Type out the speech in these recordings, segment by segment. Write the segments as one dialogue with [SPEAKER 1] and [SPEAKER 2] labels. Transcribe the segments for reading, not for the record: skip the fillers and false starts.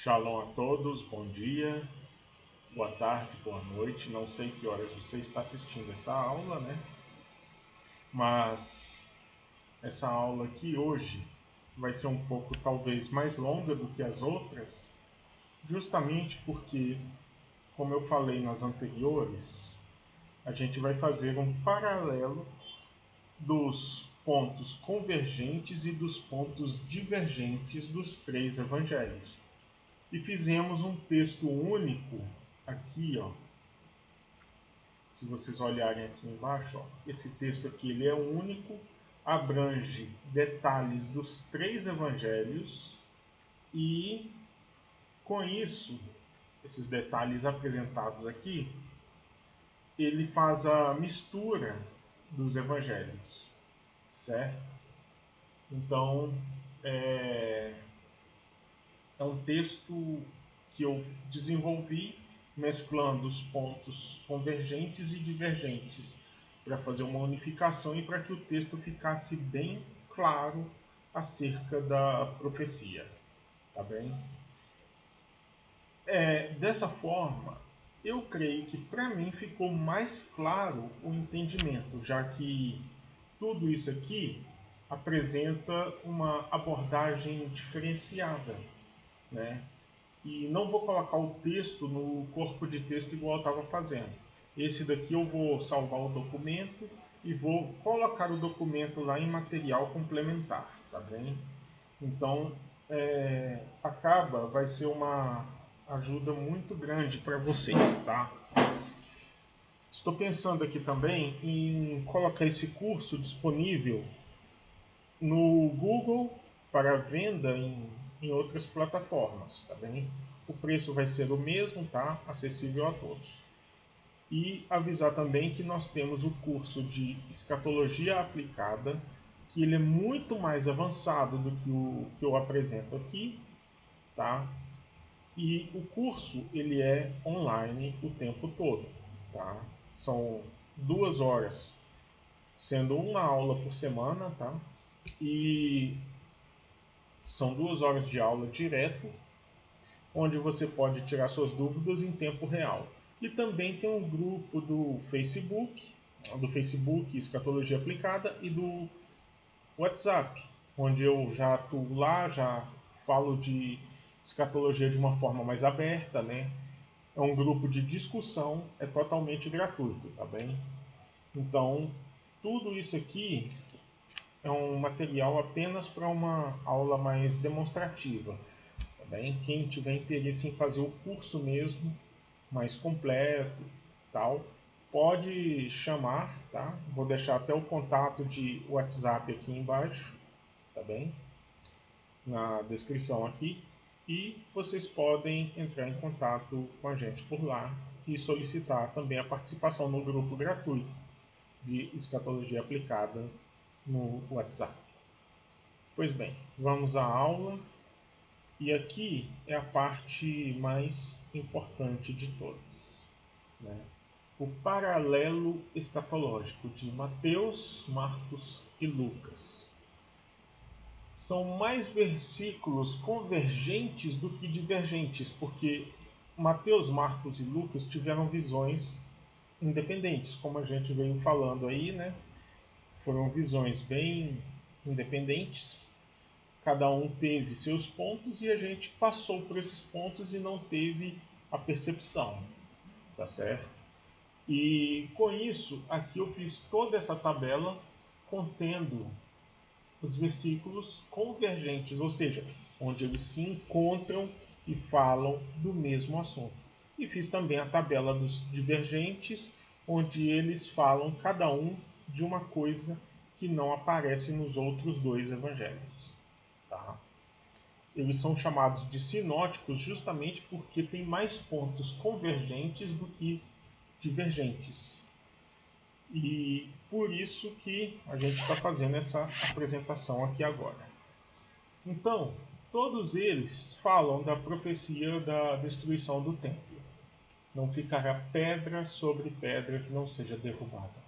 [SPEAKER 1] Shalom a todos, bom dia, boa tarde, boa noite. Não sei que horas você está assistindo essa aula, né? Mas essa aula aqui hoje vai ser um pouco talvez mais longa do que as outras, justamente porque, como eu falei nas anteriores, a gente vai fazer um paralelo dos pontos convergentes e dos pontos divergentes dos três evangelhos. E fizemos um texto único aqui, ó. Se vocês olharem aqui embaixo, ó, esse texto aqui ele é único, abrange detalhes dos três evangelhos e, com isso, esses detalhes apresentados aqui, ele faz a mistura dos evangelhos, certo? Então, é um texto que eu desenvolvi mesclando os pontos convergentes e divergentes para fazer uma unificação e para que o texto ficasse bem claro acerca da profecia, tá bem? Dessa forma, eu creio que para mim ficou mais claro o entendimento, já que tudo isso aqui apresenta uma abordagem diferenciada, né? E não vou colocar o texto no corpo de texto igual eu estava fazendo. Esse daqui eu vou salvar o documento e vou colocar o documento lá em material complementar, tá bem? Então, vai ser uma ajuda muito grande para vocês, tá? Estou pensando aqui também em colocar esse curso disponível no Google para venda em outras plataformas, tá bem? O preço vai ser o mesmo, tá? Acessível a todos. E avisar também que nós temos o curso de escatologia aplicada, que ele é muito mais avançado do que o que eu apresento aqui, tá? E o curso ele é online o tempo todo, tá? São 2 horas, sendo uma aula por semana, tá? E são 2 horas de aula direto, onde você pode tirar suas dúvidas em tempo real. E também tem um grupo do Facebook Escatologia Aplicada, e do WhatsApp, onde eu já atuo lá, já falo de escatologia de uma forma mais aberta, né? É um grupo de discussão, é totalmente gratuito, tá bem? Então, tudo isso aqui é um material apenas para uma aula mais demonstrativa. Tá bem? Quem tiver interesse em fazer o curso mesmo, mais completo, tal, pode chamar, tá? Vou deixar até o contato de WhatsApp aqui embaixo, tá bem? Na descrição aqui. E vocês podem entrar em contato com a gente por lá e solicitar também a participação no grupo gratuito de escatologia aplicada no WhatsApp. Pois bem, vamos à aula. E aqui é a parte mais importante de todas, né? O paralelo escatológico de Mateus, Marcos e Lucas. São mais versículos convergentes do que divergentes, porque Mateus, Marcos e Lucas tiveram visões independentes, como a gente veio falando aí, né? Foram visões bem independentes. Cada um teve seus pontos e a gente passou por esses pontos e não teve a percepção, tá certo? E com isso, aqui eu fiz toda essa tabela contendo os versículos convergentes, ou seja, onde eles se encontram e falam do mesmo assunto. E fiz também a tabela dos divergentes, onde eles falam cada um de uma coisa que não aparece nos outros dois evangelhos. Tá? Eles são chamados de sinóticos justamente porque tem mais pontos convergentes do que divergentes. E por isso que a gente está fazendo essa apresentação aqui agora. Então, todos eles falam da profecia da destruição do templo. Não ficará pedra sobre pedra que não seja derrubada.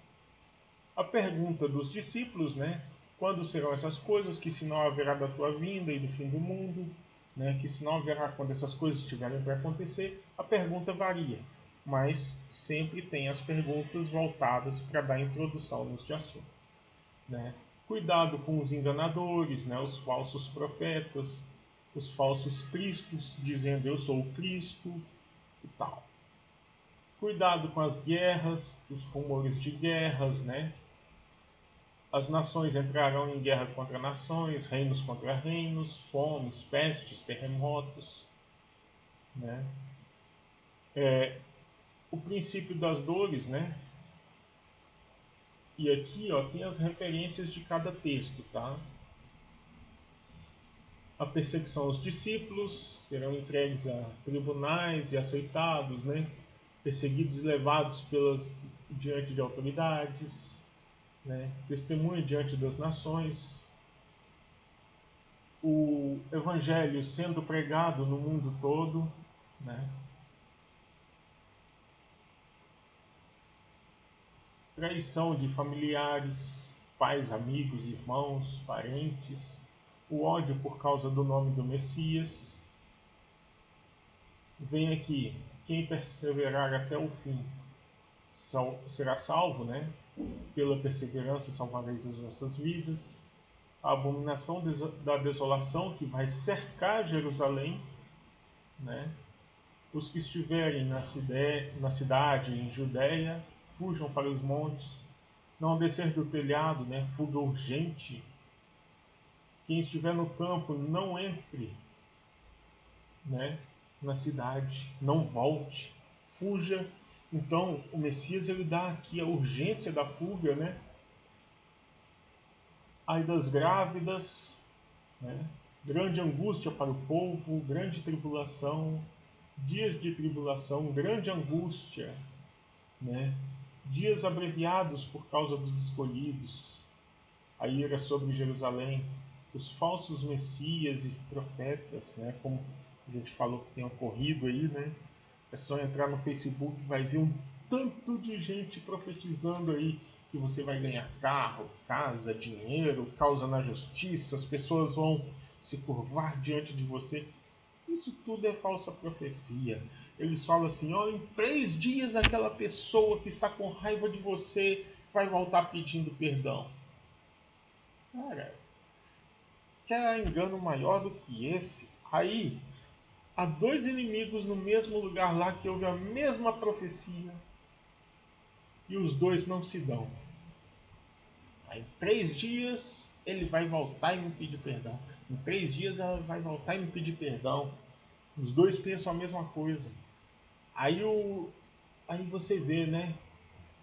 [SPEAKER 1] A pergunta dos discípulos, né? Quando serão essas coisas? Que sinal haverá da tua vinda e do fim do mundo? né? Que sinal haverá quando essas coisas estiverem para acontecer? A pergunta varia, mas sempre tem as perguntas voltadas para dar introdução neste assunto, né? Cuidado com os enganadores, né? Os falsos profetas, os falsos cristos, dizendo eu sou o Cristo e tal. Cuidado com as guerras, os rumores de guerras, né? As nações entrarão em guerra contra nações, reinos contra reinos, fomes, pestes, terremotos, né? O princípio das dores, né? E aqui, ó, tem as referências de cada texto, tá? A perseguição aos discípulos, serão entregues a tribunais e açoitados, né? Perseguidos e levados diante de autoridades, né? Testemunho diante das nações, o evangelho sendo pregado no mundo todo, né? Traição de familiares, pais, amigos, irmãos, parentes, o ódio por causa do nome do Messias. Vem aqui, quem perseverar até o fim será salvo, né? Pela perseverança salvareis as vossas vidas. A abominação da desolação que vai cercar Jerusalém, né? Os que estiverem na cidade, em Judéia, fujam para os montes. Não descer do telhado, né? Fuga urgente. Quem estiver no campo, não entre, né? Na cidade, não volte, fuja. Então, o Messias ele dá aqui a urgência da fuga, né? Ai das grávidas, né? Grande angústia para o povo, grande tribulação, dias de tribulação, grande angústia, né? Dias abreviados por causa dos escolhidos, a ira sobre Jerusalém, os falsos messias e profetas, né? Como a gente falou que tem ocorrido aí, né? É só entrar no Facebook e vai ver um tanto de gente profetizando aí que você vai ganhar carro, casa, dinheiro, causa na justiça, as pessoas vão se curvar diante de você. Isso tudo é falsa profecia. Eles falam assim, ó, em 3 dias aquela pessoa que está com raiva de você vai voltar pedindo perdão. Cara, quer engano maior do que esse? Aí, há 2 inimigos no mesmo lugar lá que houve a mesma profecia e os dois não se dão. Aí, em 3 dias ele vai voltar e me pedir perdão. Em 3 dias ela vai voltar e me pedir perdão. Os dois pensam a mesma coisa. Aí, aí você vê, né?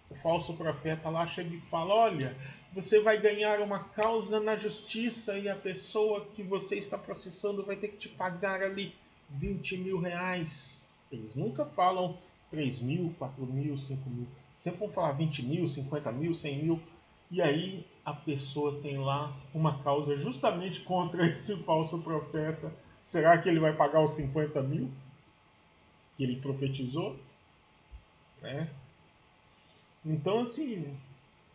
[SPEAKER 1] O falso profeta lá chega e fala: olha, você vai ganhar uma causa na justiça e a pessoa que você está processando vai ter que te pagar ali 20 mil reais. Eles nunca falam 3 mil, 4 mil, 5 mil. Sempre vão falar 20 mil, 50 mil, 100 mil. E aí a pessoa tem lá uma causa justamente contra esse falso profeta. Será que ele vai pagar os 50 mil que ele profetizou? Né? Então, assim,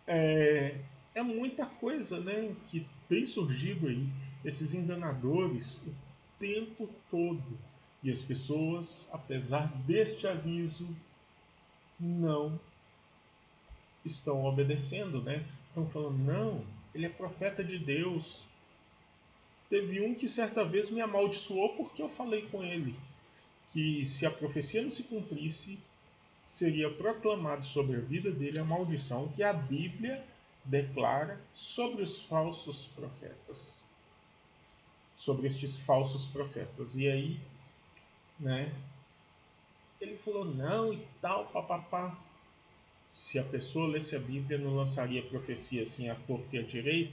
[SPEAKER 1] é muita coisa, né, que tem surgido aí, esses enganadores o tempo todo. E as pessoas, apesar deste aviso, não estão obedecendo, né? Estão falando, não, ele é profeta de Deus. Teve um que certa vez me amaldiçoou porque eu falei com ele que se a profecia não se cumprisse, seria proclamado sobre a vida dele a maldição que a Bíblia declara sobre os falsos profetas, sobre estes falsos profetas. E aí, né, ele falou não e tal, papapá. Se a pessoa lesse a Bíblia, não lançaria profecia assim à torta e à direita,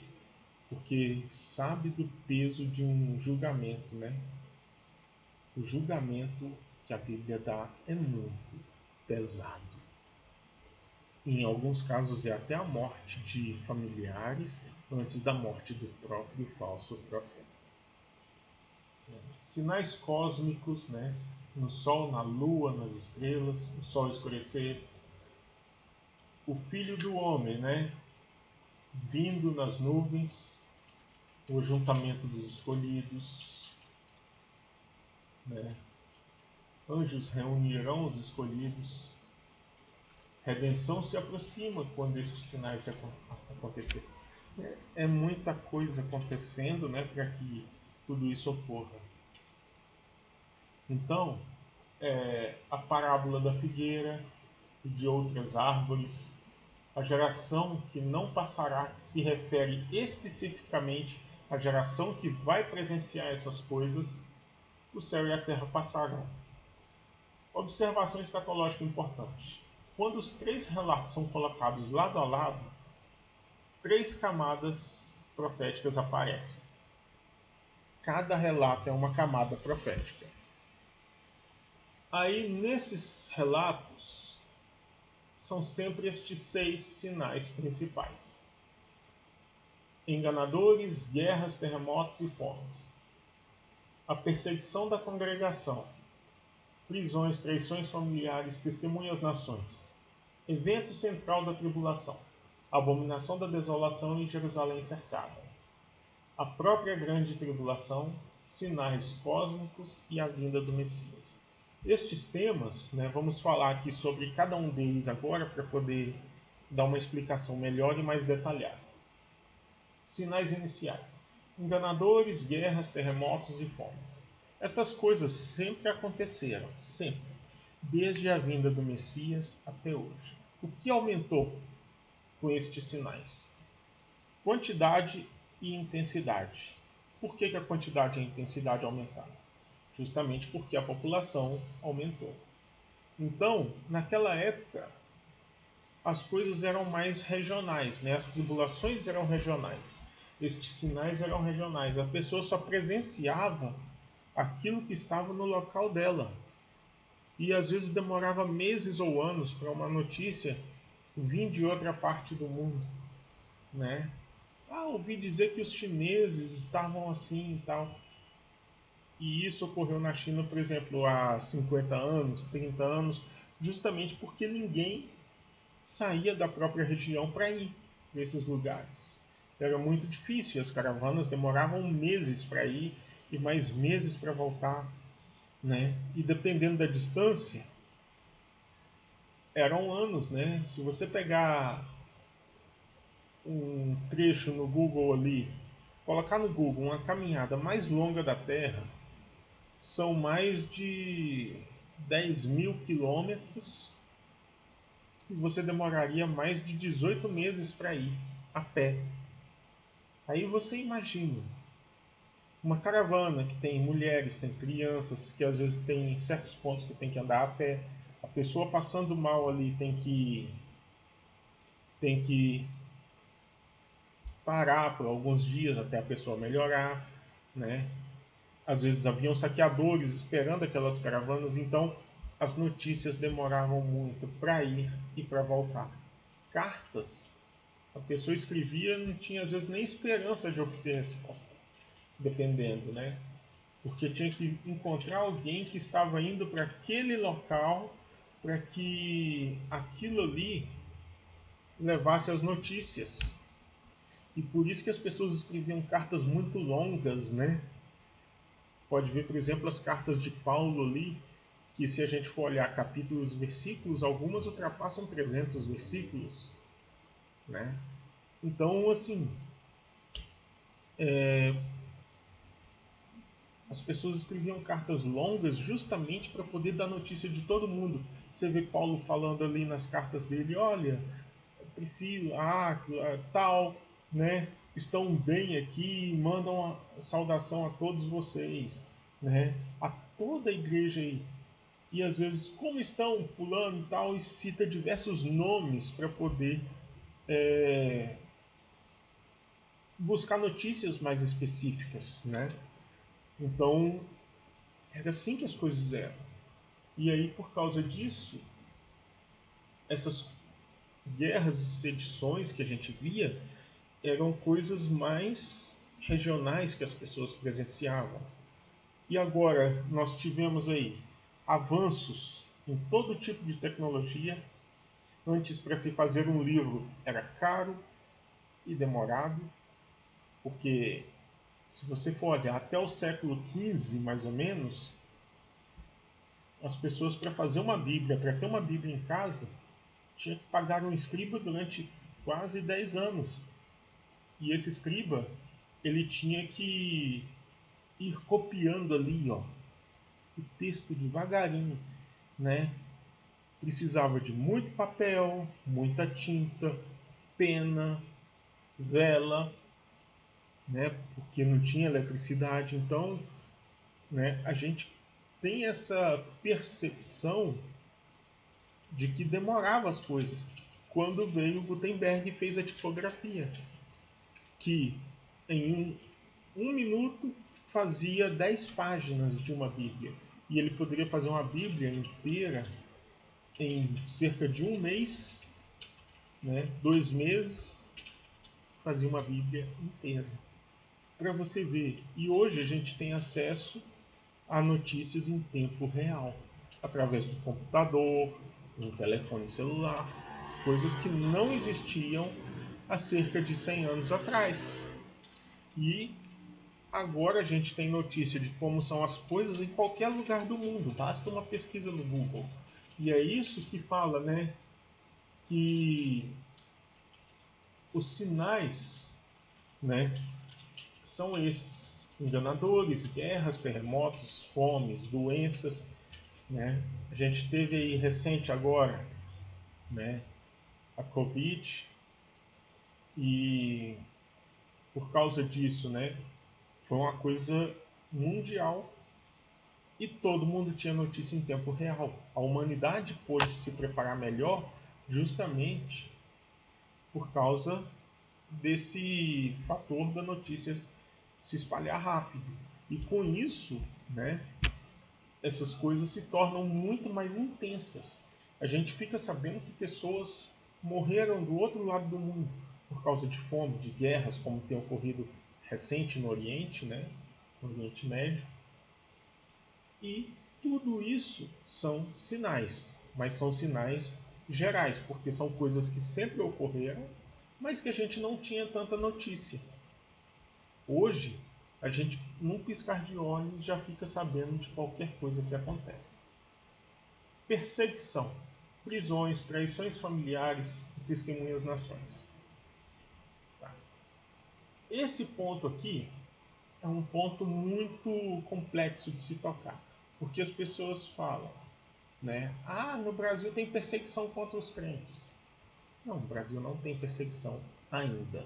[SPEAKER 1] porque sabe do peso de um julgamento, né? O julgamento que a Bíblia dá é muito pesado. Em alguns casos é até a morte de familiares antes da morte do próprio falso profeta. Sinais cósmicos, né? No Sol, na Lua, nas estrelas, o Sol escurecer. O Filho do Homem, né? Vindo nas nuvens, o ajuntamento dos escolhidos. né? Anjos reunirão os escolhidos. Redenção se aproxima quando estes sinais acontecerem. É muita coisa acontecendo, né, para que tudo isso ocorra. Então, a parábola da figueira e de outras árvores, a geração que não passará, que se refere especificamente à geração que vai presenciar essas coisas, o céu e a terra passarão. Observação escatológica importante. Quando os três relatos são colocados lado a lado, três camadas proféticas aparecem. Cada relato é uma camada profética. Aí, nesses relatos, são sempre estes 6 sinais principais: enganadores, guerras, terremotos e fomes. A perseguição da congregação, prisões, traições familiares, testemunhas às nações. Evento central da tribulação, a abominação da desolação em Jerusalém cercada. A própria grande tribulação, sinais cósmicos e a vinda do Messias. Estes temas, né, vamos falar aqui sobre cada um deles agora para poder dar uma explicação melhor e mais detalhada. Sinais iniciais: enganadores, guerras, terremotos e fomes. Estas coisas sempre aconteceram, sempre, desde a vinda do Messias até hoje. O que aumentou com estes sinais? Quantidade e intensidade. Por que a quantidade e a intensidade aumentaram? Justamente porque a população aumentou. Então, naquela época, as coisas eram mais regionais, né? As tribulações eram regionais, estes sinais eram regionais. A pessoa só presenciava aquilo que estava no local dela. E às vezes demorava meses ou anos para uma notícia vir de outra parte do mundo, né? Ouvi dizer que os chineses estavam assim e tal. E isso ocorreu na China, por exemplo, há 50 anos, 30 anos, justamente porque ninguém saía da própria região para ir para esses lugares. Era muito difícil, as caravanas demoravam meses para ir e mais meses para voltar, né? E dependendo da distância, eram anos, né? Se você pegar um trecho no Google ali, colocar no Google uma caminhada mais longa da Terra, são mais de 10.000 quilômetros e você demoraria mais de 18 meses para ir a pé. Aí você imagina uma caravana que tem mulheres, tem crianças, que às vezes tem certos pontos que tem que andar a pé. A pessoa passando mal ali tem que parar por alguns dias até a pessoa melhorar, né? Às vezes haviam saqueadores esperando aquelas caravanas, então as notícias demoravam muito para ir e para voltar. Cartas, a pessoa escrevia e não tinha às vezes nem esperança de obter resposta, dependendo, né? Porque tinha que encontrar alguém que estava indo para aquele local para que aquilo ali levasse as notícias. E por isso que as pessoas escreviam cartas muito longas, né? Pode ver, por exemplo, as cartas de Paulo ali, que se a gente for olhar capítulos e versículos, algumas ultrapassam 300 versículos, né? Então, assim, as pessoas escreviam cartas longas justamente para poder dar notícia de todo mundo. Você vê Paulo falando ali nas cartas dele, olha, Priscila, tal, né? Estão bem aqui, mandam a saudação a todos vocês, né? A toda a igreja aí. E às vezes, como estão fulano e tal, e cita diversos nomes para poder buscar notícias mais específicas, né? Então, era assim que as coisas eram. E aí, por causa disso, essas guerras e sedições que a gente via eram coisas mais regionais que as pessoas presenciavam. E agora nós tivemos aí avanços em todo tipo de tecnologia. Antes, para se fazer um livro era caro e demorado, porque se você for olhar até o século XV, mais ou menos, as pessoas, para fazer uma Bíblia, para ter uma Bíblia em casa, tinha que pagar um escriba durante quase 10 anos. E esse escriba, ele tinha que ir copiando ali, ó, o texto devagarinho, né? Precisava de muito papel, muita tinta, pena, vela, né? Porque não tinha eletricidade. Então, né, a gente tem essa percepção de que demorava as coisas. Quando veio Gutenberg e fez a tipografia, que em um minuto fazia 10 páginas de uma Bíblia. E ele poderia fazer uma Bíblia inteira em cerca de um mês, né, 2 meses, fazia uma Bíblia inteira. Para você ver. E hoje a gente tem acesso a notícias em tempo real, através do computador, do telefone celular, coisas que não existiam há cerca de 100 anos atrás. E agora a gente tem notícia de como são as coisas em qualquer lugar do mundo, basta uma pesquisa no Google. E é isso que fala, né, que os sinais, né, são estes: enganadores, guerras, terremotos, fomes, doenças, né? A gente teve aí recente agora, né, a Covid, e por causa disso, né, foi uma coisa mundial e todo mundo tinha notícia em tempo real. A humanidade pôde se preparar melhor justamente por causa desse fator da notícia se espalhar rápido. E com isso, né, essas coisas se tornam muito mais intensas. A gente fica sabendo que pessoas morreram do outro lado do mundo por causa de fome, de guerras, como tem ocorrido recente no Oriente, né, no Oriente Médio. E tudo isso são sinais, mas são sinais gerais, porque são coisas que sempre ocorreram, mas que a gente não tinha tanta notícia. Hoje, a gente, num piscar de olhos, já fica sabendo de qualquer coisa que acontece. Perseguição, prisões, traições familiares e testemunhas nações. Tá. Esse ponto aqui é um ponto muito complexo de se tocar, porque as pessoas falam, né? Ah, no Brasil tem perseguição contra os crentes. Não, no Brasil não tem perseguição ainda.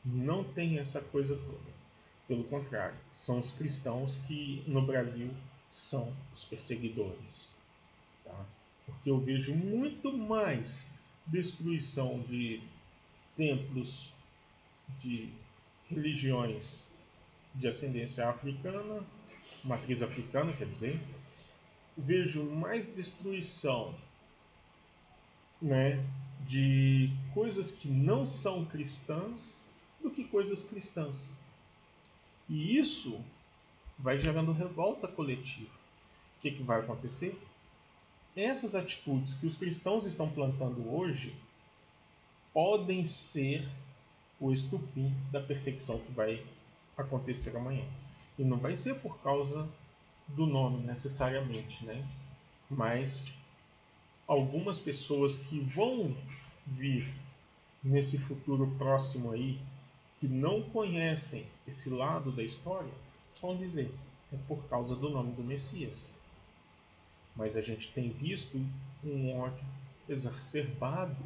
[SPEAKER 1] Não tem essa coisa toda. Pelo contrário, são os cristãos que no Brasil são os perseguidores. Tá? Porque eu vejo muito mais destruição de templos, de religiões de ascendência africana, matriz africana, quer dizer, vejo mais destruição, né, de coisas que não são cristãs do que coisas cristãs. E isso vai gerando revolta coletiva. O que vai acontecer? Essas atitudes que os cristãos estão plantando hoje podem ser o estupim da perseguição que vai acontecer amanhã. E não vai ser por causa do nome necessariamente, né? Mas algumas pessoas que vão vir nesse futuro próximo aí, que não conhecem esse lado da história, vão dizer: é por causa do nome do Messias. Mas a gente tem visto um ódio exacerbado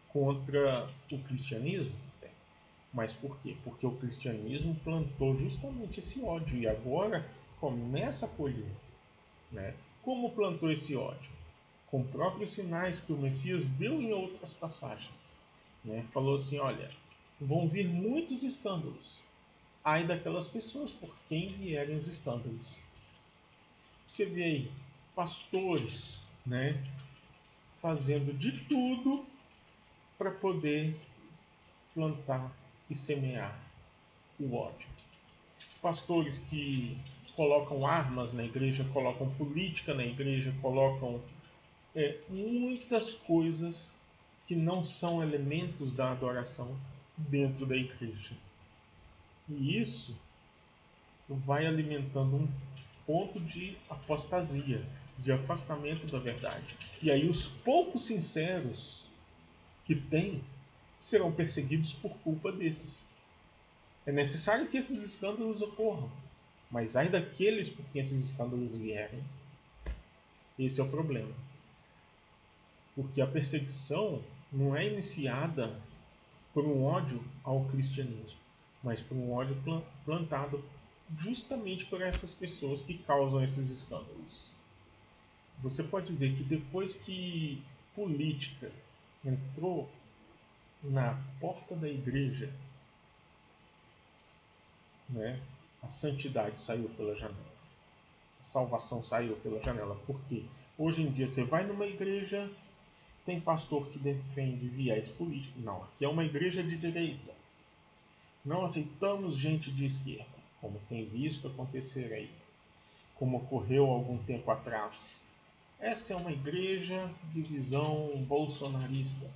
[SPEAKER 1] contra o cristianismo. Mas por quê? Porque o cristianismo plantou justamente esse ódio e agora começa a colher, né? Como plantou esse ódio? Com próprios sinais que o Messias deu em outras passagens, né? Falou assim: olha, vão vir muitos escândalos. Ai daquelas pessoas por quem vierem os escândalos. Você vê aí pastores, né, fazendo de tudo para poder plantar e semear o ódio. Pastores que colocam armas na igreja, colocam política na igreja, colocam muitas coisas que não são elementos da adoração dentro da igreja. E isso vai alimentando um ponto de apostasia, de afastamento da verdade. E aí os poucos sinceros que tem serão perseguidos por culpa desses. É necessário que esses escândalos ocorram, mas ai daqueles por quem esses escândalos vierem. Esse é o problema. Porque a perseguição não é iniciada por um ódio ao cristianismo, mas por um ódio plantado justamente por essas pessoas que causam esses escândalos. Você pode ver que depois que política entrou na porta da igreja, né, a santidade saiu pela janela. A salvação saiu pela janela. Por quê? Hoje em dia você vai numa igreja, tem pastor que defende viés políticos. Não, aqui é uma igreja de direita. Não aceitamos gente de esquerda, como tem visto acontecer aí, como ocorreu há algum tempo atrás. Essa é uma igreja de visão bolsonarista,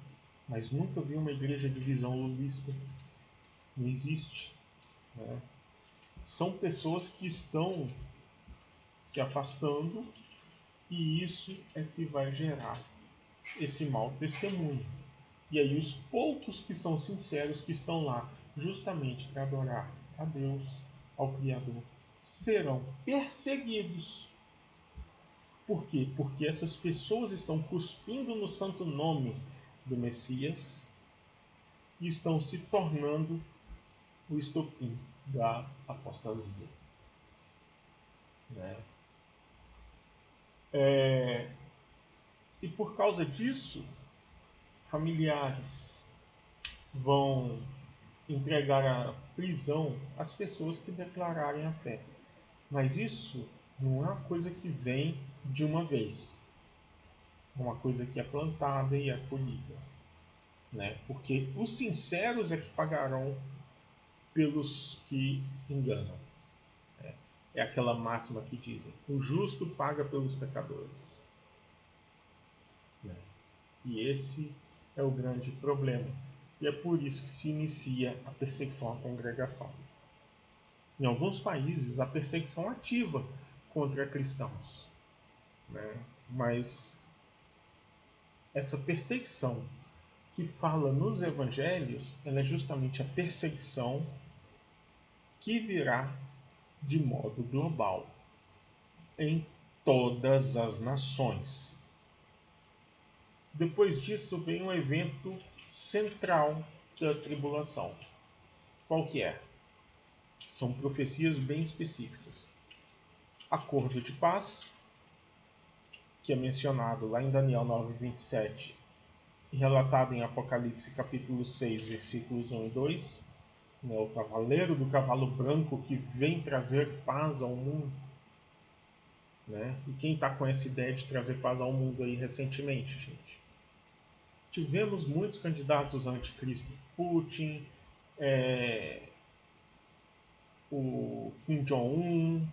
[SPEAKER 1] mas nunca vi uma igreja de visão lulista. Não existe. Né? São pessoas que estão se afastando e isso é que vai gerar esse mau testemunho. E aí os poucos que são sinceros, que estão lá justamente para adorar a Deus, ao Criador, serão perseguidos. Por quê? Porque essas pessoas estão cuspindo no santo nome do Messias e estão se tornando o estopim da apostasia. Né? E por causa disso, familiares vão entregar à prisão as pessoas que declararem a fé. Mas isso não é uma coisa que vem de uma vez. É uma coisa que é plantada e é colhida. Né? Porque os sinceros é que pagarão pelos que enganam. É aquela máxima que dizem: o justo paga pelos pecadores. Né? E esse é o grande problema. E é por isso que se inicia a perseguição à congregação. Em alguns países, a perseguição ativa contra cristãos. Né? Mas essa perseguição que fala nos evangelhos, ela é justamente a perseguição que virá de modo global em todas as nações. Depois disso vem um evento central da tribulação. Qual que é? São profecias bem específicas. Acordo de paz, que é mencionado lá em Daniel 9:27 e relatado em Apocalipse capítulo 6, versículos 1 e 2. Né, o cavaleiro do cavalo branco que vem trazer paz ao mundo. Né? E quem está com essa ideia de trazer paz ao mundo aí recentemente, gente? Tivemos muitos candidatos anticristo. Putin, o Kim Jong-un,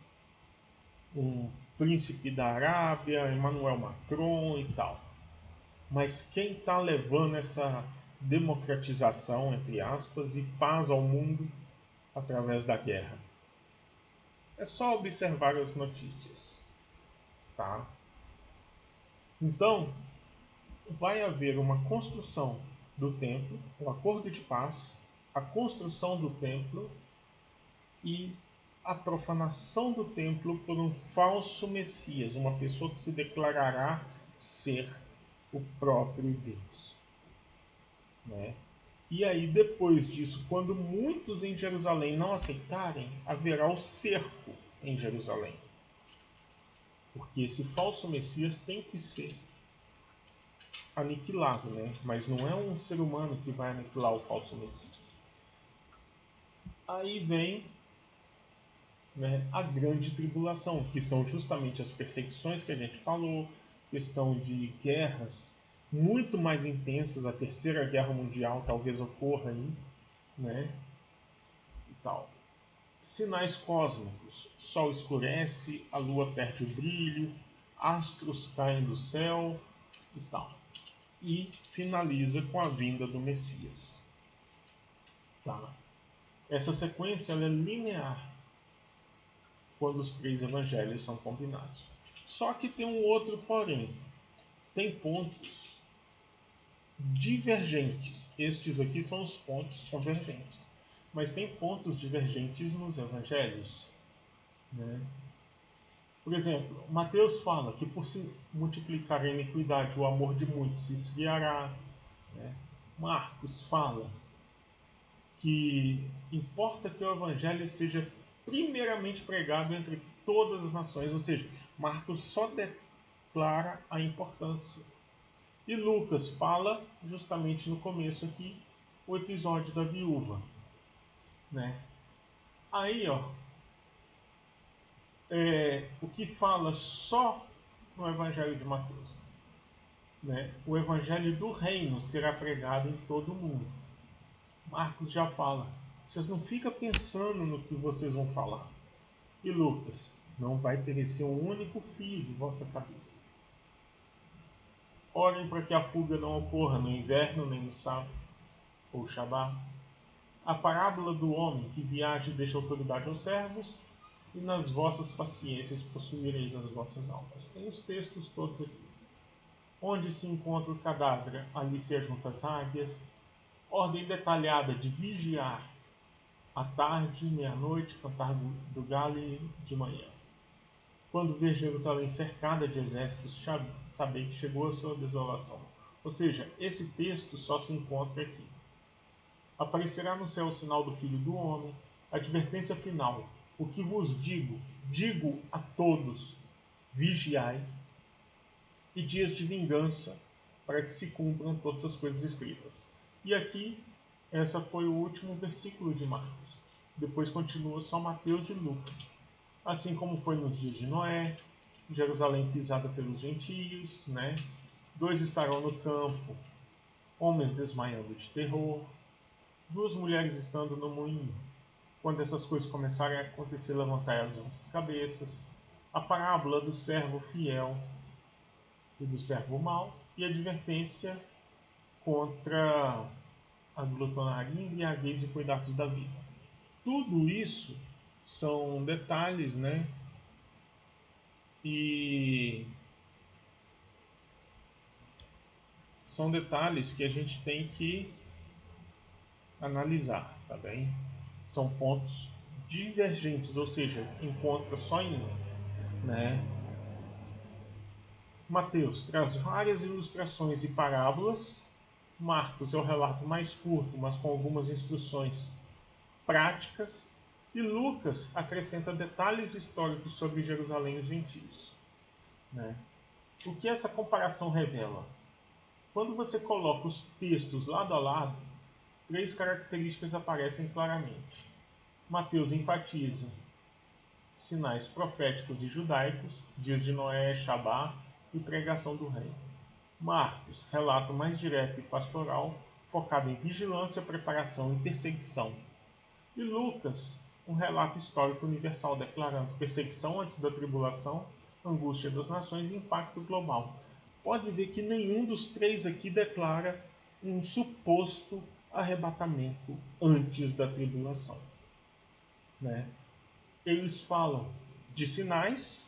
[SPEAKER 1] um príncipe da Arábia, Emmanuel Macron e tal. Mas quem está levando essa democratização, entre aspas, e paz ao mundo através da guerra? É só observar as notícias. Tá? Então, vai haver uma construção do templo, um acordo de paz, a construção do templo e a profanação do templo por um falso Messias, uma pessoa que se declarará ser o próprio Deus. Né? E aí, depois disso, quando muitos em Jerusalém não aceitarem, haverá o cerco em Jerusalém. Porque esse falso Messias tem que ser aniquilado, né? Mas não é um ser humano que vai aniquilar o falso Messias. Aí vem, né, a grande tribulação, que são justamente as perseguições que a gente falou, questão de guerras muito mais intensas, a terceira guerra mundial talvez ocorra aí, né? E tal. Sinais cósmicos: sol escurece, a lua perde o brilho, astros caem do céu e tal. E finaliza com a vinda do Messias. Tá? Essa sequência ela é linear quando os três evangelhos são combinados. Só que tem um outro porém. Tem pontos divergentes. Estes aqui são os pontos convergentes. Mas tem pontos divergentes nos evangelhos, né? Por exemplo, Mateus fala que por se multiplicar a iniquidade, o amor de muitos se esfriará, né? Marcos fala que importa que o evangelho seja primeiramente pregado entre todas as nações, ou seja, Marcos só declara a importância. E Lucas fala justamente no começo aqui o episódio da viúva, né? Aí, ó, o que fala só no Evangelho de Mateus, né? O Evangelho do Reino será pregado em todo o mundo. Marcos já fala. Vocês não ficam pensando no que vocês vão falar. E Lucas, não vai perecer um único fio de vossa cabeça. Orem para que a fuga não ocorra no inverno, nem no sábado, ou Shabá. A parábola do homem que viaja e deixa autoridade aos servos, e nas vossas paciências possuireis as vossas almas. Tem os textos todos aqui. Onde se encontra o cadáver, ali se ajuntam as águias. Ordem detalhada de vigiar à tarde, meia-noite, cantar do galo e de manhã. Quando ver Jerusalém cercada de exércitos, sabei que chegou a sua desolação. Ou seja, esse texto só se encontra aqui. Aparecerá no céu o sinal do Filho do Homem. Advertência final. O que vos digo, digo a todos, vigiai, e dias de vingança, para que se cumpram todas as coisas escritas. E aqui, essa foi o último versículo de Marcos. Depois continua só Mateus e Lucas. Assim como foi nos dias de Noé, Jerusalém pisada pelos gentios, né? 2 estarão no campo, homens desmaiando de terror, 2 mulheres estando no moinho. Quando essas coisas começarem a acontecer, levantai as vossas cabeças. A parábola do servo fiel e do servo mau, e a advertência contra a glutonaria, embriaguez e cuidados da vida. Tudo isso são detalhes, né? E são detalhes que a gente tem que analisar, tá bem? São pontos divergentes, ou seja, encontra só em um, né? Mateus traz várias ilustrações e parábolas. Marcos é o relato mais curto, mas com algumas instruções práticas. E Lucas acrescenta detalhes históricos sobre Jerusalém e os gentios, né? O que essa comparação revela? Quando você coloca os textos lado a lado, 3 características aparecem claramente. Mateus enfatiza sinais proféticos e judaicos, dias de Noé, Shabá e pregação do reino. Marcos, relato mais direto e pastoral, focado em vigilância, preparação e perseguição. E Lucas, um relato histórico universal declarando perseguição antes da tribulação, angústia das nações e impacto global. Pode ver que nenhum dos 3 aqui declara um suposto arrebatamento antes da tribulação, né? Eles falam de sinais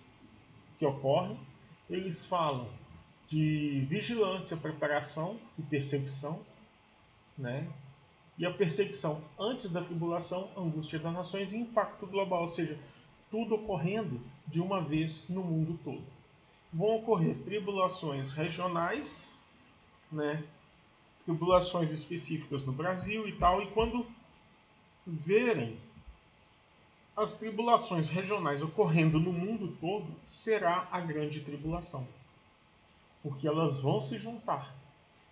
[SPEAKER 1] que ocorrem, eles falam de vigilância, preparação e perseguição, né? E a perseguição antes da tribulação, angústia das nações e impacto global, ou seja, tudo ocorrendo de uma vez no mundo todo. Vão ocorrer tribulações regionais, né? Tribulações específicas no Brasil e tal, e quando verem as tribulações regionais ocorrendo no mundo todo, será a grande tribulação, porque elas vão se juntar.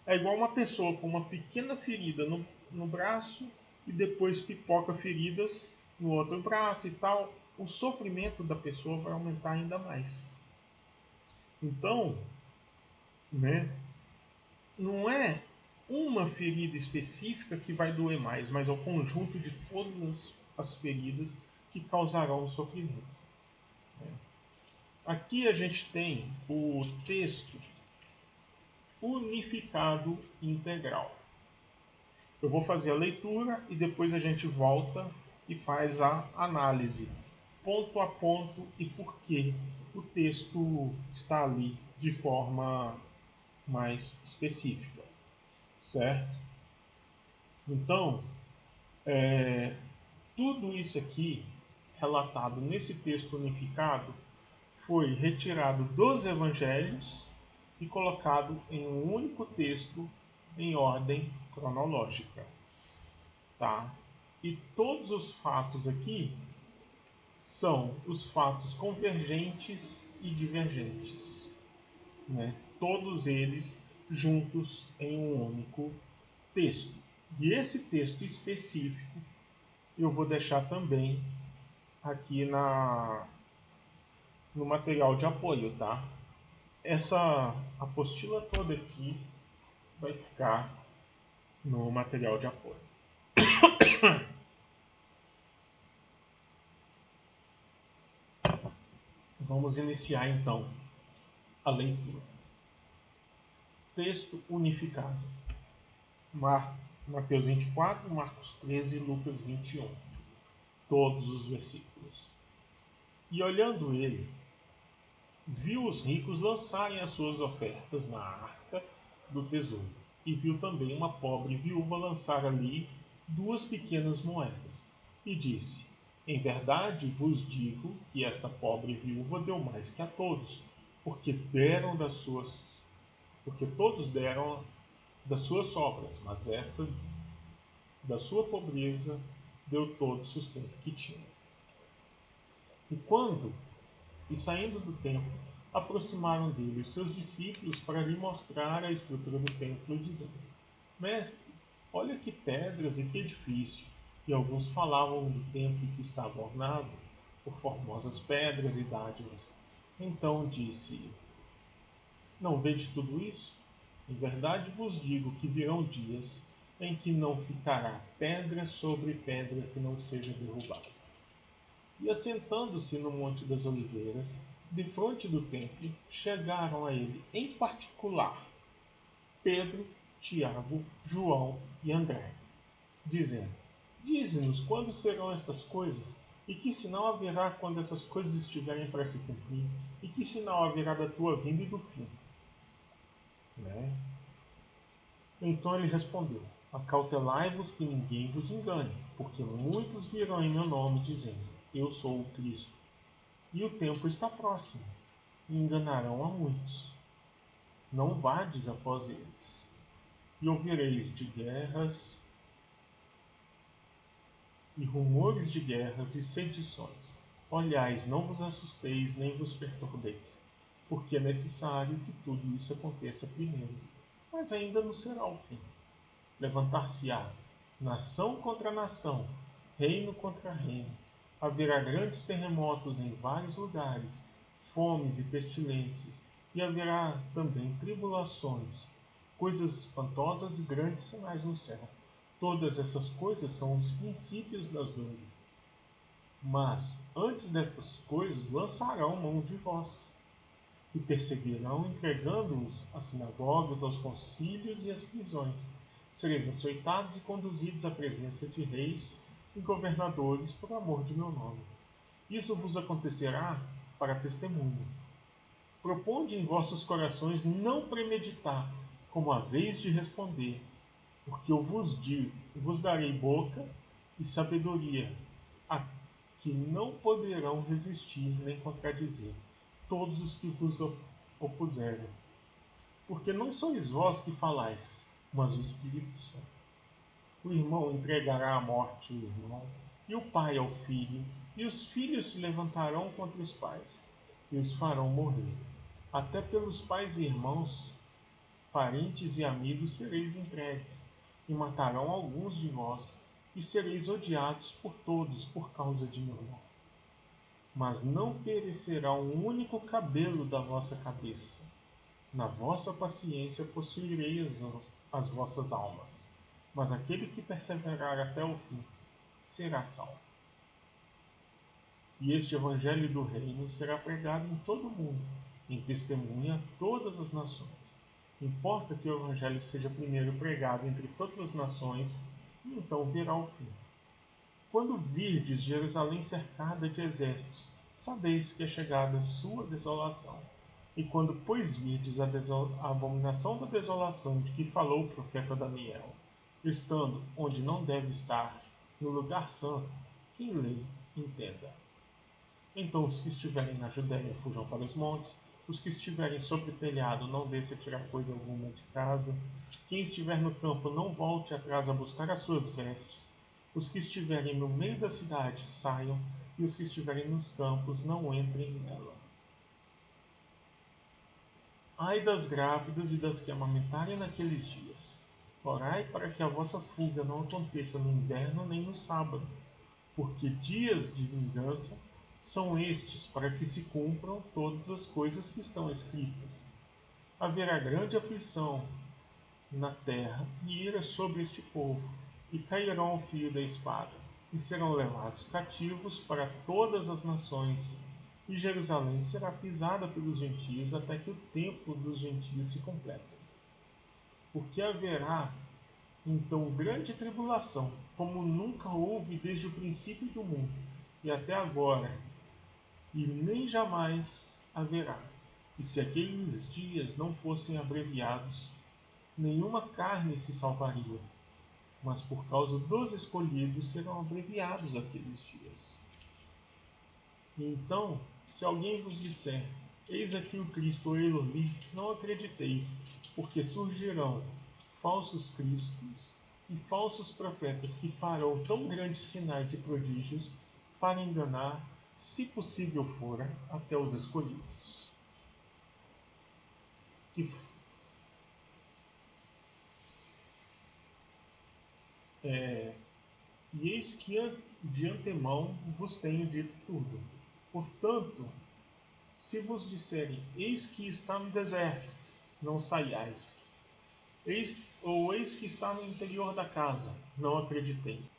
[SPEAKER 1] É igual uma pessoa com uma pequena ferida no braço e depois pipoca feridas no outro braço e tal. O sofrimento da pessoa vai aumentar ainda mais. Então, né, não é uma ferida específica que vai doer mais, mas é o conjunto de todas as feridas que causarão o sofrimento. Aqui a gente tem o texto unificado integral. Eu vou fazer a leitura e depois a gente volta e faz a análise, ponto a ponto e por que o texto está ali de forma mais específica, certo? Então, tudo isso aqui, relatado nesse texto unificado, foi retirado dos evangelhos e colocado em um único texto em ordem cronológica, tá? E todos os fatos aqui são os fatos convergentes e divergentes, né? Todos eles juntos em um único texto. E esse texto específico eu vou deixar também aqui no material de apoio, tá? Essa apostila toda aqui vai ficar no material de apoio. Vamos iniciar então a leitura. Texto unificado. Mateus 24, Marcos 13 e Lucas 21. Todos os versículos. E olhando ele, viu os ricos lançarem as suas ofertas na arca do tesouro. E viu também uma pobre viúva lançar ali 2 pequenas moedas. E disse: Em verdade vos digo que esta pobre viúva deu mais que a todos, porque todos deram das suas sobras, mas esta da sua pobreza deu todo o sustento que tinha. E saindo do templo, aproximaram dele os seus discípulos para lhe mostrar a estrutura do templo, dizendo: Mestre, olha que pedras e que edifício! E alguns falavam do templo que estava ornado por formosas pedras e dádivas. Então disse: Não vede tudo isso? Em verdade vos digo que virão dias em que não ficará pedra sobre pedra que não seja derrubada. E assentando-se no Monte das Oliveiras, defronte do templo, chegaram a ele, em particular, Pedro, Tiago, João e André, dizendo: Dize-nos quando serão estas coisas, e que sinal haverá quando essas coisas estiverem para se cumprir, e que sinal haverá da tua vinda e do fim. Né? Então ele respondeu: Acautelai-vos que ninguém vos engane, porque muitos virão em meu nome, dizendo: Eu sou o Cristo. E o tempo está próximo, e enganarão a muitos. Não vades após eles. E ouvireis de guerras, e rumores de guerras e sedições. Olhais, não vos assusteis, nem vos perturbeis, porque é necessário que tudo isso aconteça primeiro, mas ainda não será o fim. Levantar-se-á nação contra nação, reino contra reino. Haverá grandes terremotos em vários lugares, fomes e pestilências, e haverá também tribulações, coisas espantosas e grandes sinais no céu. Todas essas coisas são os princípios das dores. Mas, antes destas coisas, lançarão mão de vós, e perseguirão, entregando-os às sinagogas, aos concílios e às prisões. Sereis açoitados e conduzidos à presença de reis e governadores por amor de meu nome. Isso vos acontecerá para testemunho. Proponde em vossos corações não premeditar, como haveis de responder, porque eu vos digo, vos darei boca e sabedoria, a que não poderão resistir nem contradizer todos os que vos opuserem. Porque não sois vós que falais, mas o Espírito Santo. O irmão entregará à morte o irmão, e o pai ao filho, e os filhos se levantarão contra os pais, e os farão morrer. Até pelos pais e irmãos, parentes e amigos sereis entregues, e matarão alguns de vós, e sereis odiados por todos por causa de meu nome. Mas não perecerá um único cabelo da vossa cabeça. Na vossa paciência possuirei as vossas almas, mas aquele que perseverar até o fim será salvo. E este evangelho do reino será pregado em todo o mundo, em testemunha a todas as nações. Importa que o evangelho seja primeiro pregado entre todas as nações, e então virá o fim. Quando virdes Jerusalém cercada de exércitos, sabeis que é chegada sua desolação. E quando, pois, virdes a abominação da desolação de que falou o profeta Daniel, estando onde não deve estar, no lugar santo, quem lê, entenda. Então os que estiverem na Judéia fujam para os montes, os que estiverem sobre o telhado não desçam a tirar coisa alguma de casa, quem estiver no campo não volte atrás a buscar as suas vestes, os que estiverem no meio da cidade saiam, e os que estiverem nos campos não entrem nela. Ai das grávidas e das que amamentarem naqueles dias. Orai para que a vossa fuga não aconteça no inverno nem no sábado, porque dias de vingança são estes para que se cumpram todas as coisas que estão escritas. Haverá grande aflição na terra e ira sobre este povo, e cairão ao fio da espada, e serão levados cativos para todas as nações, e Jerusalém será pisada pelos gentios até que o tempo dos gentios se complete. Porque haverá então grande tribulação, como nunca houve desde o princípio do mundo, e até agora, e nem jamais haverá. E se aqueles dias não fossem abreviados, nenhuma carne se salvaria, mas por causa dos escolhidos serão abreviados aqueles dias. E então, se alguém vos disser, eis aqui o Cristo ou Eloi, não acrediteis, porque surgirão falsos cristos e falsos profetas que farão tão grandes sinais e prodígios para enganar, se possível fora, até os escolhidos. E eis que de antemão vos tenho dito tudo. Portanto, se vos disserem, eis que está no deserto, não saiais. Eis que está no interior da casa, não acrediteis.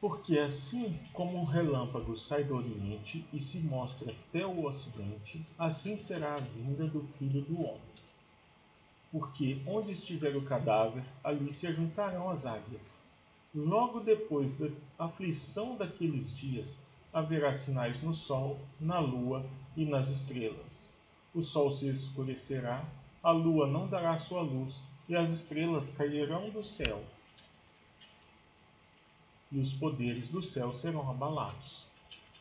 [SPEAKER 1] Porque assim como o relâmpago sai do oriente e se mostra até o ocidente, assim será a vinda do Filho do Homem. Porque onde estiver o cadáver, ali se ajuntarão as águias. Logo depois da aflição daqueles dias, haverá sinais no sol, na lua e nas estrelas. O sol se escurecerá, a lua não dará sua luz, e as estrelas cairão do céu, e os poderes do céu serão abalados.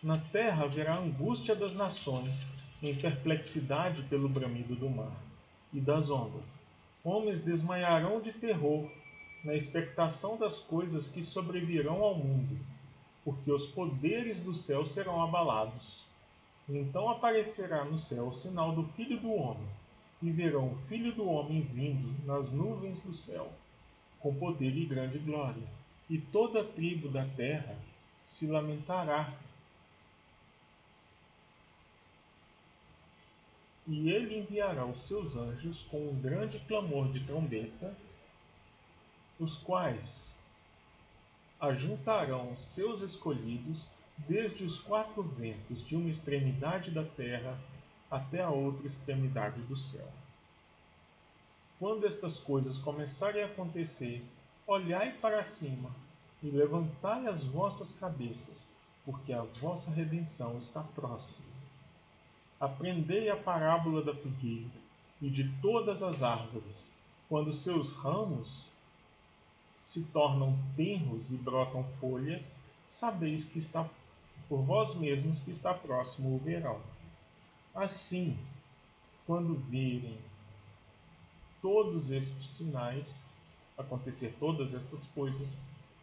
[SPEAKER 1] Na terra haverá angústia das nações, em perplexidade pelo bramido do mar e das ondas. Homens desmaiarão de terror, na expectação das coisas que sobrevirão ao mundo, porque os poderes do céu serão abalados. Então aparecerá no céu o sinal do Filho do Homem, e verão o Filho do Homem vindo nas nuvens do céu, com poder e grande glória. E toda a tribo da terra se lamentará. E ele enviará os seus anjos com um grande clamor de trombeta, os quais ajuntarão seus escolhidos desde os quatro ventos de uma extremidade da terra até a outra extremidade do céu. Quando estas coisas começarem a acontecer, olhai para cima e levantai as vossas cabeças, porque a vossa redenção está próxima. Aprendei a parábola da figueira e de todas as árvores. Quando seus ramos se tornam tenros e brotam folhas, sabeis que está por vós mesmos que está próximo o verão. Assim, quando virem todos estes sinais, acontecer todas estas coisas,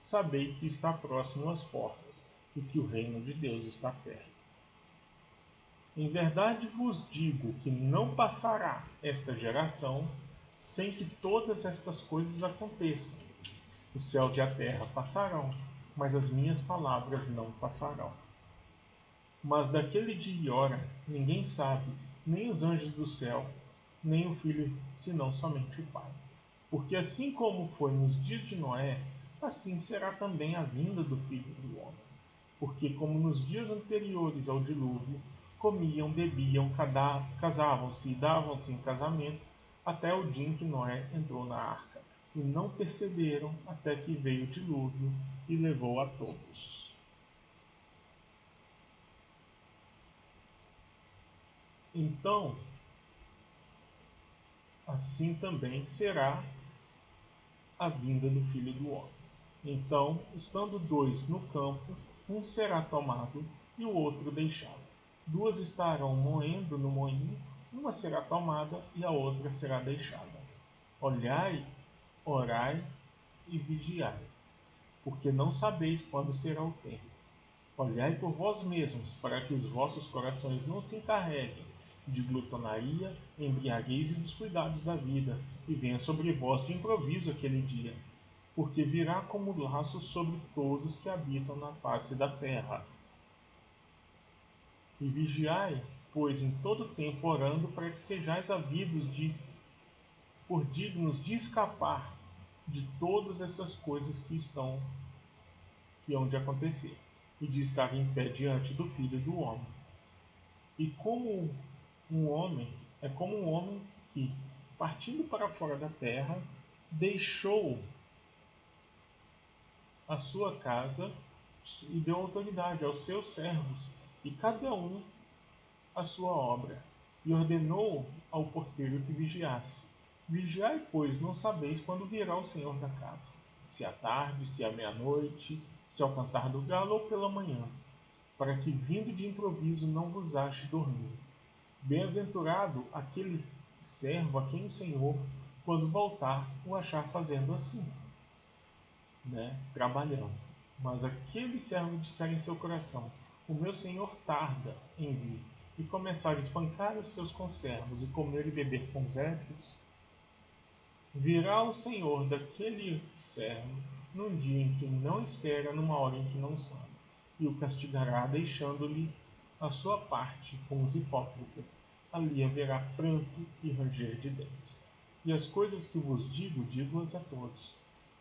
[SPEAKER 1] sabei que está próximo às portas e que o reino de Deus está perto. Em verdade vos digo que não passará esta geração sem que todas estas coisas aconteçam. Os céus e a terra passarão, mas as minhas palavras não passarão. Mas daquele dia e hora ninguém sabe, nem os anjos do céu, nem o Filho, senão somente o Pai. Porque assim como foi nos dias de Noé, assim será também a vinda do Filho do Homem. Porque como nos dias anteriores ao dilúvio, comiam, bebiam, casavam-se e davam-se em casamento, até o dia em que Noé entrou na arca, e não perceberam até que veio o dilúvio e levou a todos. Então, assim também será a vinda do Filho do Homem. Então, estando dois no campo, um será tomado e o outro deixado. Duas estarão moendo no moinho, uma será tomada e a outra será deixada. Olhai, orai e vigiai, porque não sabeis quando será o tempo. Olhai por vós mesmos, para que os vossos corações não se encarreguem de glutonaria, embriaguez e dos cuidados da vida, e venha sobre vós de improviso aquele dia, porque virá como laço sobre todos que habitam na face da terra. E vigiai, pois, em todo tempo orando, para que sejais havidos por dignos de escapar de todas essas coisas que hão de acontecer, e de estar em pé diante do Filho do Homem. E como é como um homem que, partindo para fora da terra, deixou a sua casa e deu autoridade aos seus servos, e cada um a sua obra, e ordenou ao porteiro que vigiasse. Vigiai, pois, não sabeis quando virá o Senhor da casa, se à tarde, se à meia-noite, se ao cantar do galo ou pela manhã, para que, vindo de improviso, não vos ache dormir. Bem-aventurado aquele servo a quem o Senhor, quando voltar, o achar fazendo assim, trabalhando. Mas aquele servo disser em seu coração: o meu Senhor tarda em vir, e começar a espancar os seus conservos e comer e beber com os ébrios, virá o Senhor daquele servo num dia em que não espera, numa hora em que não sabe, e o castigará, deixando-lhe a sua parte com os hipócritas. Ali haverá pranto e ranger de dentes. E as coisas que vos digo, digo-as a todos: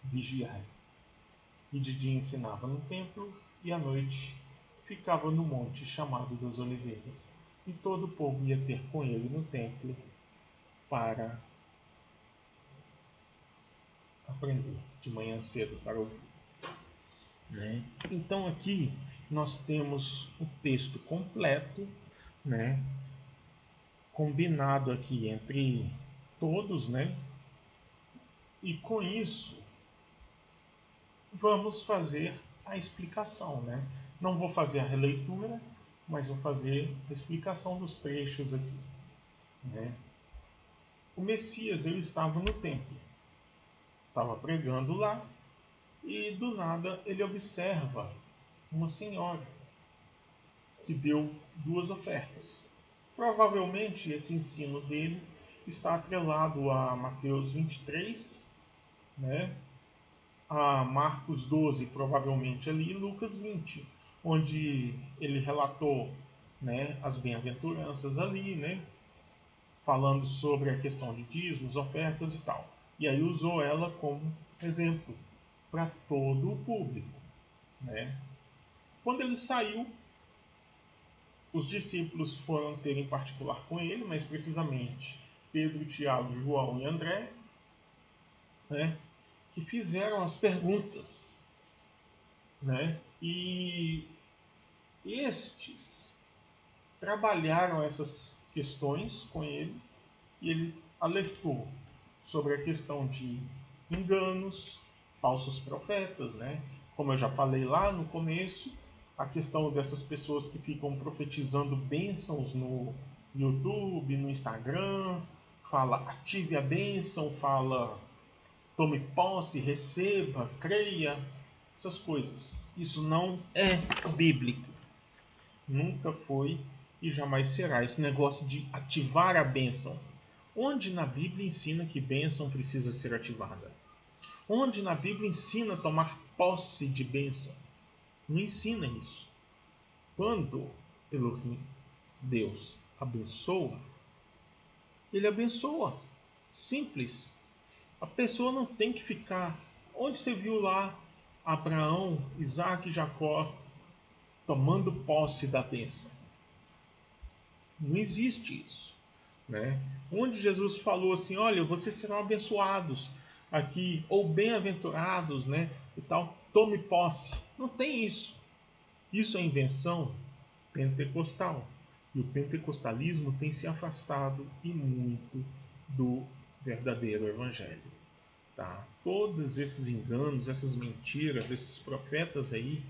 [SPEAKER 1] vigiai. E de dia ensinava no templo, e à noite ficava no monte chamado das Oliveiras. E todo o povo ia ter com ele no templo para aprender de manhã cedo para ouvir. Então aqui nós temos o texto completo, combinado aqui entre todos, e com isso vamos fazer a explicação, Não vou fazer a releitura, mas vou fazer a explicação dos trechos aqui, O Messias, ele estava no templo, estava pregando lá, e do nada ele observa uma senhora que deu duas ofertas. Provavelmente esse ensino dele está atrelado a Mateus 23, a Marcos 12, provavelmente ali, e Lucas 20, onde ele relatou, as bem-aventuranças ali, falando sobre a questão de dízimos, ofertas e tal. E aí usou ela como exemplo para todo o público, Quando ele saiu, os discípulos foram ter em particular com ele, mas precisamente Pedro, Tiago, João e André, que fizeram as perguntas, E estes trabalharam essas questões com ele, e ele alertou sobre a questão de enganos, falsos profetas, Como eu já falei lá no começo, a questão dessas pessoas que ficam profetizando bênçãos no YouTube, no Instagram, fala ative a bênção, fala tome posse, receba, creia, essas coisas. Isso não é bíblico. Nunca foi e jamais será esse negócio de ativar a bênção. Onde na Bíblia ensina que bênção precisa ser ativada? Onde na Bíblia ensina tomar posse de bênção? Não ensina isso. Quando Elohim, Deus, abençoa, ele abençoa. Simples. A pessoa não tem que ficar... Onde você viu lá Abraão, Isaac e Jacó tomando posse da bênção? Não existe isso. Onde Jesus falou assim, olha, vocês serão abençoados aqui, ou bem-aventurados, e tal, tome posse. Não tem isso. Isso é invenção pentecostal. E o pentecostalismo tem se afastado e muito do verdadeiro evangelho. Tá? Todos esses enganos, essas mentiras, esses profetas aí,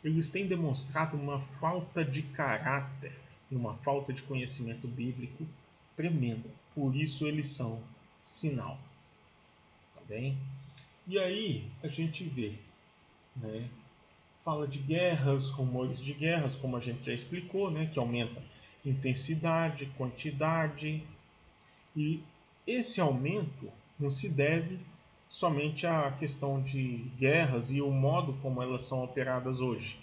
[SPEAKER 1] eles têm demonstrado uma falta de caráter e uma falta de conhecimento bíblico tremenda. Por isso eles são sinal. Tá bem? E aí a gente vê, né? Fala de guerras, rumores de guerras, como a gente já explicou, né? Que aumenta intensidade, quantidade. E esse aumento não se deve somente à questão de guerras e o modo como elas são operadas hoje.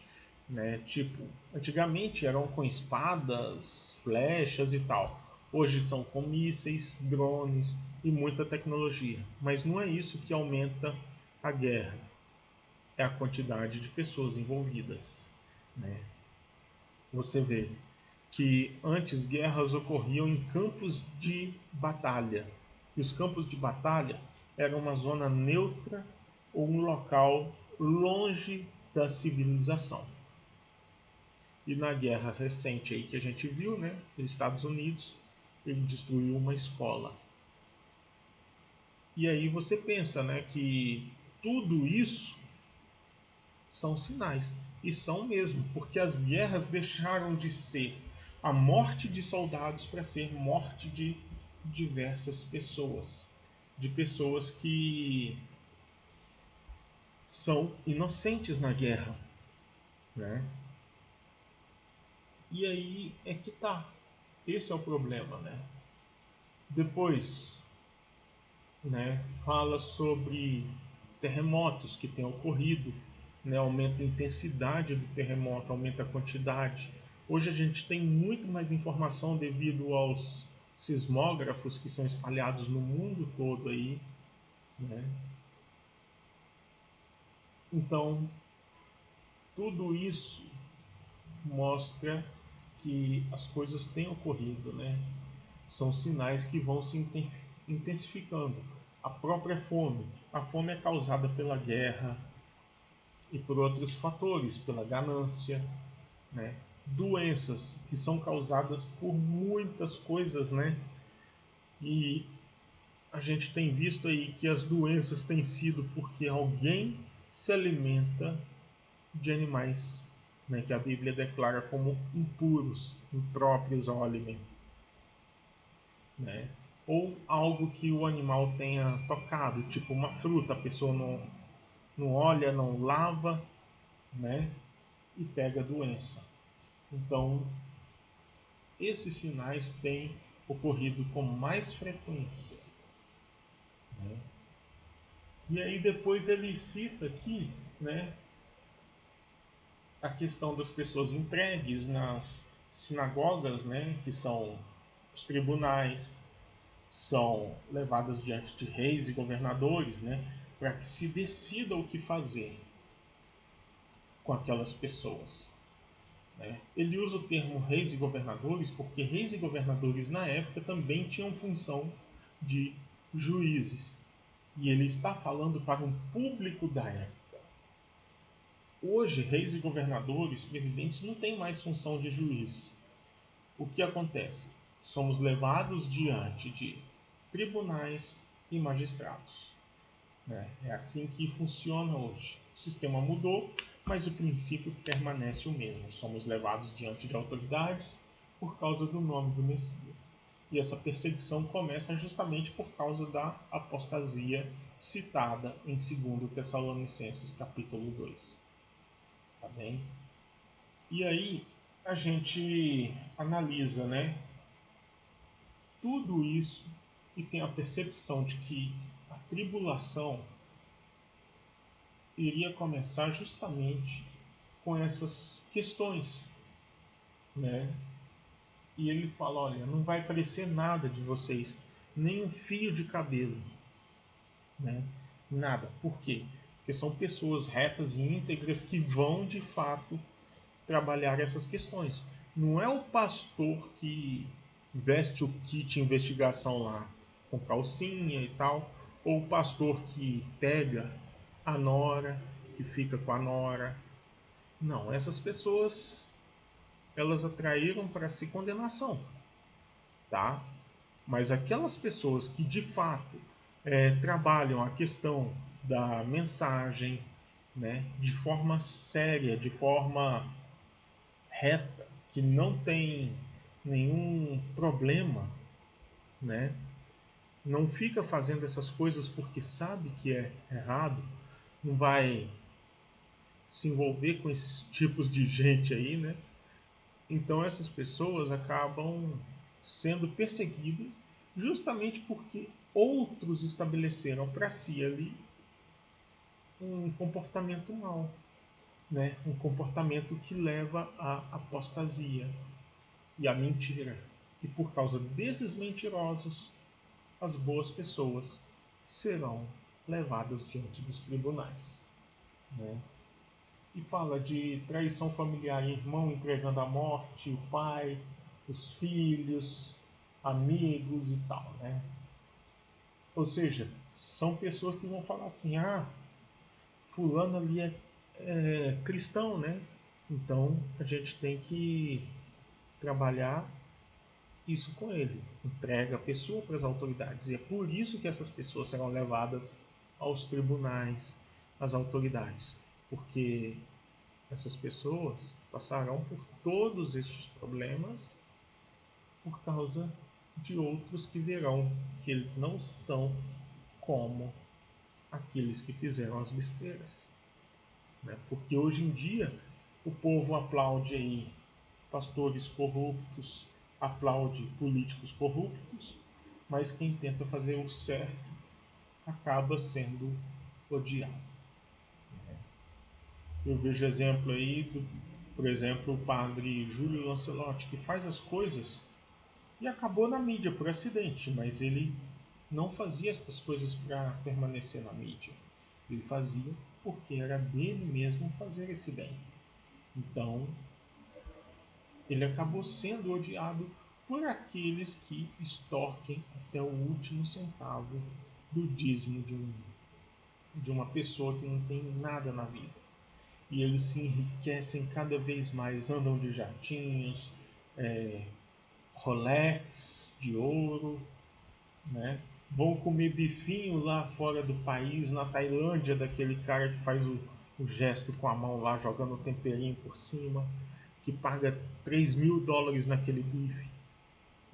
[SPEAKER 1] Né? Tipo, antigamente eram com espadas, flechas e tal. Hoje são com mísseis, drones e muita tecnologia. Mas não é isso que aumenta a guerra. É a quantidade de pessoas envolvidas. Né? Você vê que antes guerras ocorriam em campos de batalha. E os campos de batalha eram uma zona neutra ou um local longe da civilização. E na guerra recente aí que a gente viu, né, nos Estados Unidos, ele destruiu uma escola. E aí você pensa, né, que tudo isso são sinais. E são mesmo, porque as guerras deixaram de ser a morte de soldados para ser morte de diversas pessoas. De pessoas que são inocentes na guerra. Né? E aí é que tá. Esse é o problema, né? Depois, né, fala sobre terremotos que têm ocorrido, né, aumenta a intensidade do terremoto, aumenta a quantidade. Hoje a gente tem muito mais informação devido aos sismógrafos que são espalhados no mundo todo aí, né? Então, tudo isso mostra que as coisas têm ocorrido, né? São sinais que vão se intensificando. A própria fome. A fome é causada pela guerra e por outros fatores, pela ganância, né? Doenças que são causadas por muitas coisas, né? E a gente tem visto aí que as doenças têm sido porque alguém se alimenta de animais, né, que a Bíblia declara como impuros, impróprios ao alimento, né? Ou algo que o animal tenha tocado, tipo uma fruta, a pessoa não olha, não lava, né? E pega a doença. Então, esses sinais têm ocorrido com mais frequência. Né? E aí depois ele cita aqui, né, a questão das pessoas entregues nas sinagogas, né, que são os tribunais, são levadas diante de reis e governadores, né, para que se decida o que fazer com aquelas pessoas. Né? Ele usa o termo reis e governadores porque reis e governadores na época também tinham função de juízes. E ele está falando para um público da época. Hoje, reis e governadores, presidentes, não têm mais função de juiz. O que acontece? Somos levados diante de tribunais e magistrados. Né? É assim que funciona hoje. O sistema mudou, mas o princípio permanece o mesmo. Somos levados diante de autoridades por causa do nome do Messias. E essa perseguição começa justamente por causa da apostasia citada em 2 Tessalonicenses capítulo 2. Tá bem? E aí a gente analisa, né, tudo isso e tem a percepção de que a tribulação iria começar justamente com essas questões, né? E ele fala, olha, não vai aparecer nada de vocês, nem um fio de cabelo, né? Nada. Por quê? Porque são pessoas retas e íntegras que vão de fato trabalhar essas questões. Não é o pastor que veste o kit investigação lá com calcinha e tal, ou o pastor que pega a nora, que fica com a nora. Não, essas pessoas elas atraíram para si condenação, tá? Mas aquelas pessoas que de fato trabalham a questão da mensagem, né, de forma séria, de forma reta, que não tem nenhum problema, né, não fica fazendo essas coisas porque sabe que é errado, não vai se envolver com esses tipos de gente aí, né? Então essas pessoas acabam sendo perseguidas justamente porque outros estabeleceram para si ali um comportamento mau, né? Um comportamento que leva à apostasia e à mentira. E por causa desses mentirosos, as boas pessoas serão levadas diante dos tribunais, né? E fala de traição familiar, irmão entregando a morte, o pai, os filhos, amigos e tal, né? Ou seja, são pessoas que vão falar assim, fulano ali é cristão, né? Então a gente tem que trabalhar isso com ele. Entrega a pessoa para as autoridades. E é por isso que essas pessoas serão levadas aos tribunais, às autoridades. Porque essas pessoas passarão por todos estes problemas por causa de outros que verão que eles não são como aqueles que fizeram as besteiras, né? Porque hoje em dia o povo aplaude aí pastores corruptos, aplaude políticos corruptos, mas quem tenta fazer o certo acaba sendo odiado. Eu vejo exemplo aí por exemplo, o padre Júlio Lancelotti, que faz as coisas e acabou na mídia por acidente, mas ele não fazia estas coisas para permanecer na mídia. Ele fazia porque era dele mesmo fazer esse bem. Então, ele acabou sendo odiado por aqueles que extorquem até o último centavo do dízimo de uma pessoa que não tem nada na vida. E eles se enriquecem cada vez mais, andam de jatinhos, Rolex de ouro, né? Vão comer bifinho lá fora do país, na Tailândia, daquele cara que faz o gesto com a mão lá, jogando o temperinho por cima, que paga $3.000 naquele bife.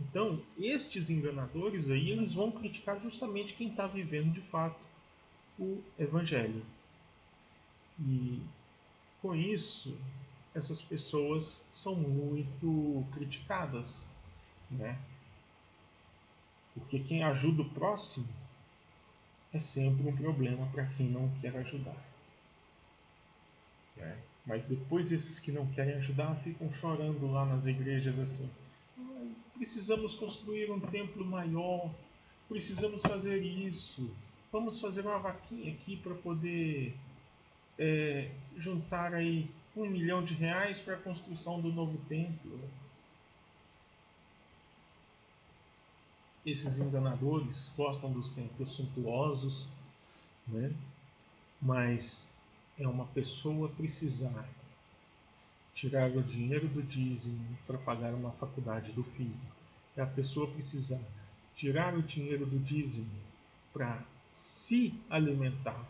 [SPEAKER 1] Então, estes enganadores aí, eles vão criticar justamente quem está vivendo de fato o Evangelho. E com isso, essas pessoas são muito criticadas, né? Porque quem ajuda o próximo é sempre um problema para quem não quer ajudar, né? Mas depois esses que não querem ajudar ficam chorando lá nas igrejas assim: precisamos construir um templo maior, precisamos fazer isso, vamos fazer uma vaquinha aqui para poder juntar aí R$ 1 milhão para a construção do novo templo. Esses enganadores gostam dos templos suntuosos, né? Mas é uma pessoa precisar tirar o dinheiro do dízimo para pagar uma faculdade do filho. É a pessoa precisar tirar o dinheiro do dízimo para se alimentar,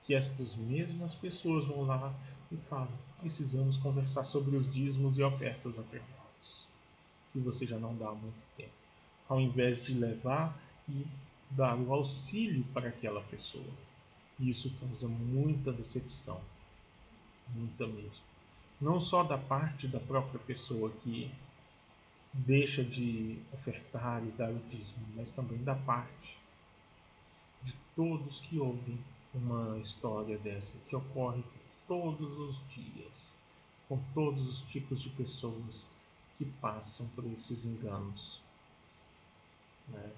[SPEAKER 1] que estas mesmas pessoas vão lá e falam: precisamos conversar sobre os dízimos e ofertas atrasados, que você já não dá há muito tempo, ao invés de levar e dar o auxílio para aquela pessoa. E isso causa muita decepção, muita mesmo. Não só da parte da própria pessoa que deixa de ofertar e dar o dízimo, mas também da parte de todos que ouvem uma história dessa, que ocorre todos os dias, com todos os tipos de pessoas que passam por esses enganos, né?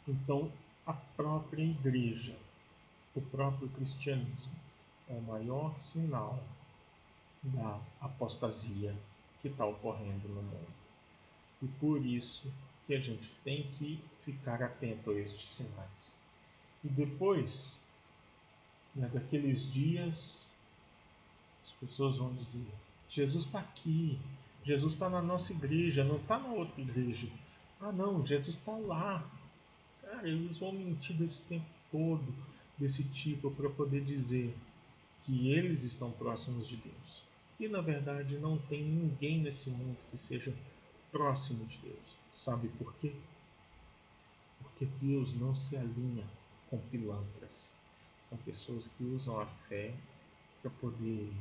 [SPEAKER 1] Então, a própria igreja, o próprio cristianismo, é o maior sinal da apostasia que está ocorrendo no mundo. E por isso que a gente tem que ficar atento a estes sinais. E depois, né, daqueles dias, as pessoas vão dizer: Jesus está aqui, Jesus está na nossa igreja, não está na outra igreja. Ah não, Jesus está lá. Cara, eles vão mentir desse tempo todo, desse tipo, para poder dizer que eles estão próximos de Deus. E na verdade não tem ninguém nesse mundo que seja próximo de Deus. Sabe por quê? Porque Deus não se alinha com pilantras, com pessoas que usam a fé para poder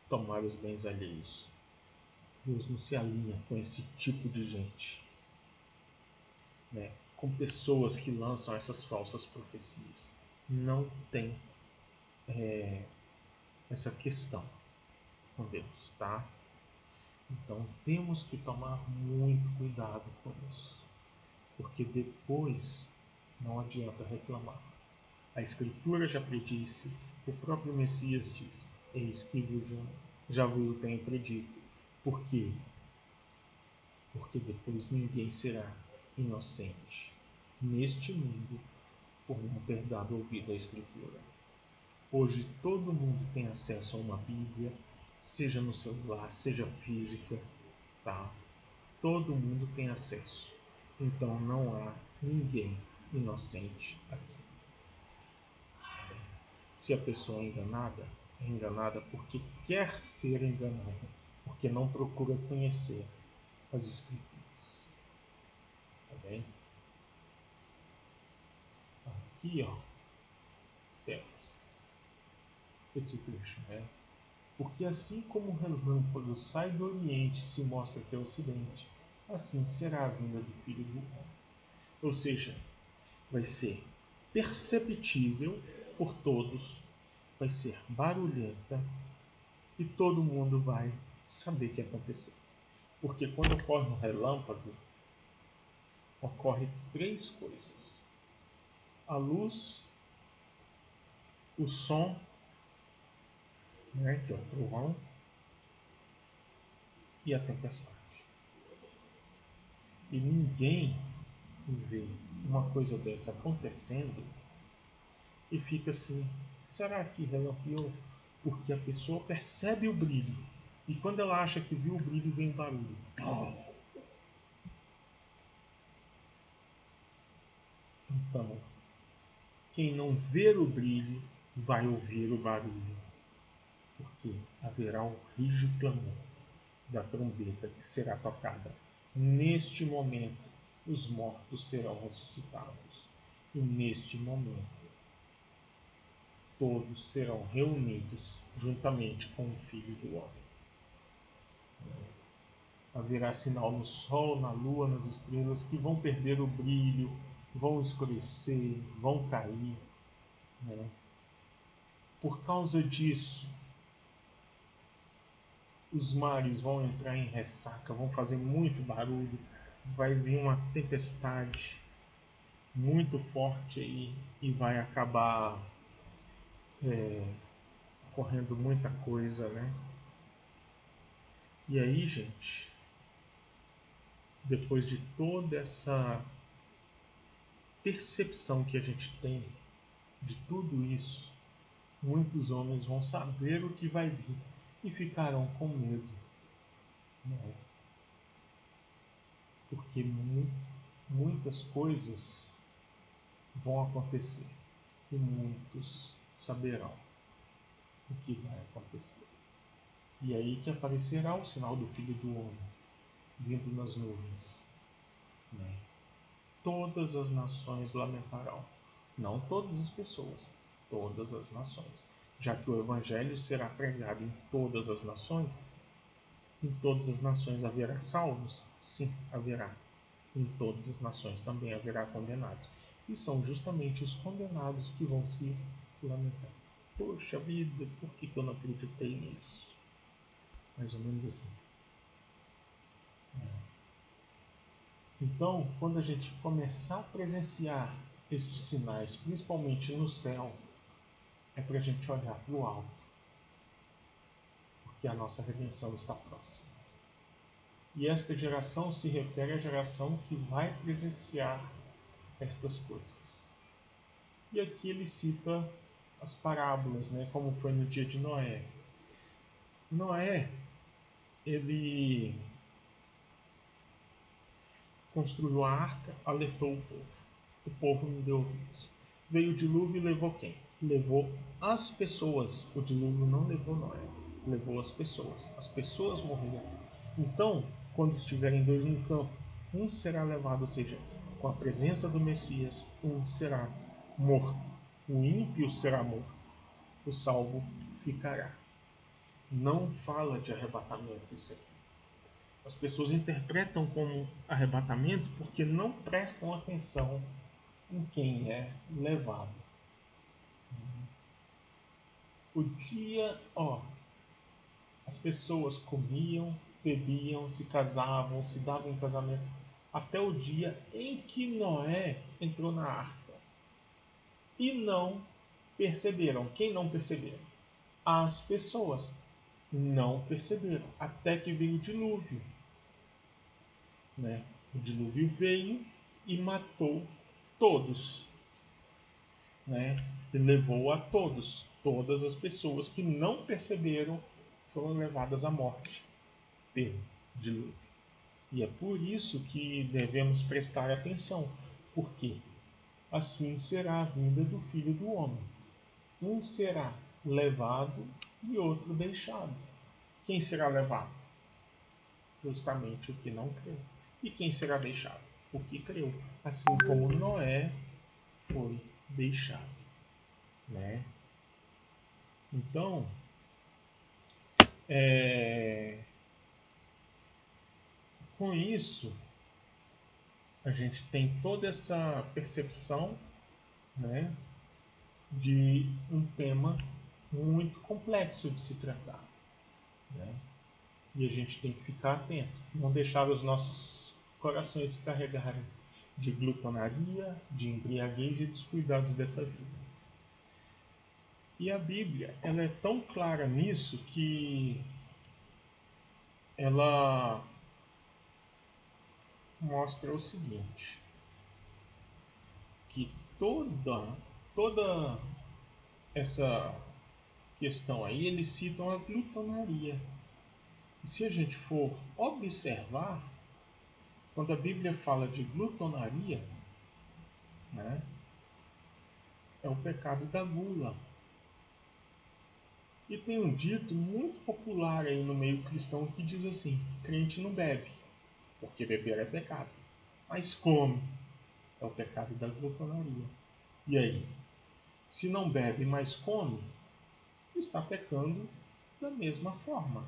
[SPEAKER 1] tomar os bens alheios. Deus não se alinha com esse tipo de gente, né? Com pessoas que lançam essas falsas profecias. Não tem essa questão com Deus, tá? Então temos que tomar muito cuidado com isso, porque depois não adianta reclamar. A Escritura já predisse, o próprio Messias disse: eis que já vos tenho predito. Por quê? Porque depois ninguém será inocente neste mundo por não ter dado ouvido à Escritura. Hoje todo mundo tem acesso a uma Bíblia, seja no celular, seja física, tá? Todo mundo tem acesso. Então não há ninguém inocente aqui. Se a pessoa é enganada porque quer ser enganada, porque não procura conhecer as Escrituras. Tá bem? Aqui, ó, temos esse trecho, né? Porque assim como o relâmpago sai do Oriente e se mostra até o Ocidente, assim será a vinda do Filho do Homem. Ou seja, vai ser perceptível por todos, vai ser barulhenta e todo mundo vai saber o que aconteceu. Porque quando ocorre um relâmpago, ocorre três coisas: a luz, o som, né, que é o trovão, e a tempestade. E ninguém vê uma coisa dessa acontecendo e fica assim: será que relampeou? Porque a pessoa percebe o brilho. E quando ela acha que viu o brilho, vem o barulho. Então, quem não ver o brilho, vai ouvir o barulho. Porque haverá um rígido clamor da trombeta que será tocada. Neste momento, os mortos serão ressuscitados. E neste momento, todos serão reunidos juntamente com o Filho do Homem. Haverá sinal no sol, na lua, nas estrelas, que vão perder o brilho, vão escurecer, vão cair. Né? Por causa disso, os mares vão entrar em ressaca, vão fazer muito barulho, vai vir uma tempestade muito forte aí e vai acabar ocorrendo muita coisa, né? E aí, gente, depois de toda essa percepção que a gente tem de tudo isso, muitos homens vão saber o que vai vir e ficarão com medo, né? Porque muitas coisas vão acontecer e muitos saberão o que vai acontecer. E aí que aparecerá o sinal do Filho do Homem vindo nas nuvens, né? Todas as nações lamentarão. Não todas as pessoas, todas as nações. Já que o Evangelho será pregado em todas as nações, em todas as nações haverá salvos? Sim, haverá. Em todas as nações também haverá condenados. E são justamente os condenados que vão se lamentar. Poxa vida, por que eu não acreditei nisso? Mais ou menos assim. Então, quando a gente começar a presenciar estes sinais, principalmente no céu, é para a gente olhar para o alto, porque a nossa redenção está próxima. E esta geração se refere à geração que vai presenciar estas coisas. E aqui ele cita as parábolas, né, como foi no dia de Noé. Noé, ele construiu a arca, alertou o povo. O povo não deu ouvidos. Veio o dilúvio e levou quem? Levou as pessoas. O dilúvio não levou Noé, levou as pessoas. As pessoas morreram. Então, quando estiverem dois no campo, um será levado, ou seja, com a presença do Messias, um será morto. O ímpio será morto, o salvo ficará. Não fala de arrebatamento isso aqui. As pessoas interpretam como arrebatamento porque não prestam atenção em quem é levado. O dia, as pessoas comiam, bebiam, se casavam, se davam em casamento, até o dia em que Noé entrou na arca. E não perceberam. Quem não perceberam? As pessoas não perceberam, até que veio o dilúvio. Né? O dilúvio veio e matou todos. Né? E levou a todos. Todas as pessoas que não perceberam foram levadas à morte pelo dilúvio. E é por isso que devemos prestar atenção, porque assim será a vinda do Filho do Homem. Um será levado e outro deixado. Quem será levado? Justamente o que não creu. E quem será deixado? O que creu. Assim como Noé foi deixado. Né? Então, com isso, a gente tem toda essa percepção, né, de um tema muito complexo de se tratar. Né? E a gente tem que ficar atento, não deixar os nossos corações se carregarem de glutonaria, de embriaguez e dos cuidados dessa vida. E a Bíblia, ela é tão clara nisso que ela mostra o seguinte, que toda essa questão aí, eles citam a glutonaria. E se a gente for observar, quando a Bíblia fala de glutonaria, né, é o pecado da gula. E tem um dito muito popular aí no meio cristão que diz assim: crente não bebe, porque beber é pecado, mas come, é o pecado da glutonaria. E aí? Se não bebe, mas come, está pecando da mesma forma.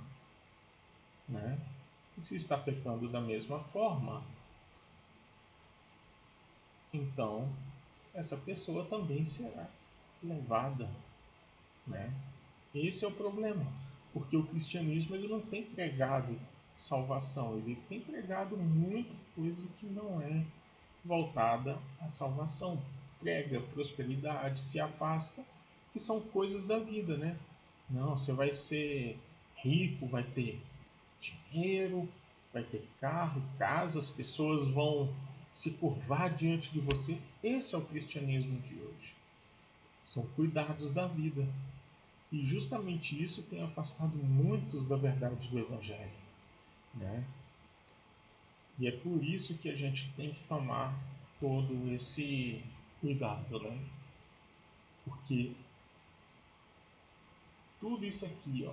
[SPEAKER 1] Né? E se está pecando da mesma forma, então essa pessoa também será levada. Né? Esse é o problema, porque o cristianismo ele não tem pregado salvação, ele tem pregado muita coisa que não é voltada à salvação. Prega prosperidade, se afasta, que são coisas da vida, né? Não, você vai ser rico, vai ter dinheiro, vai ter carro, casa, as pessoas vão se curvar diante de você. Esse é o cristianismo de hoje. São cuidados da vida. E justamente isso tem afastado muitos da verdade do Evangelho. Né? E é por isso que a gente tem que tomar todo esse cuidado. Né? Porque tudo isso aqui,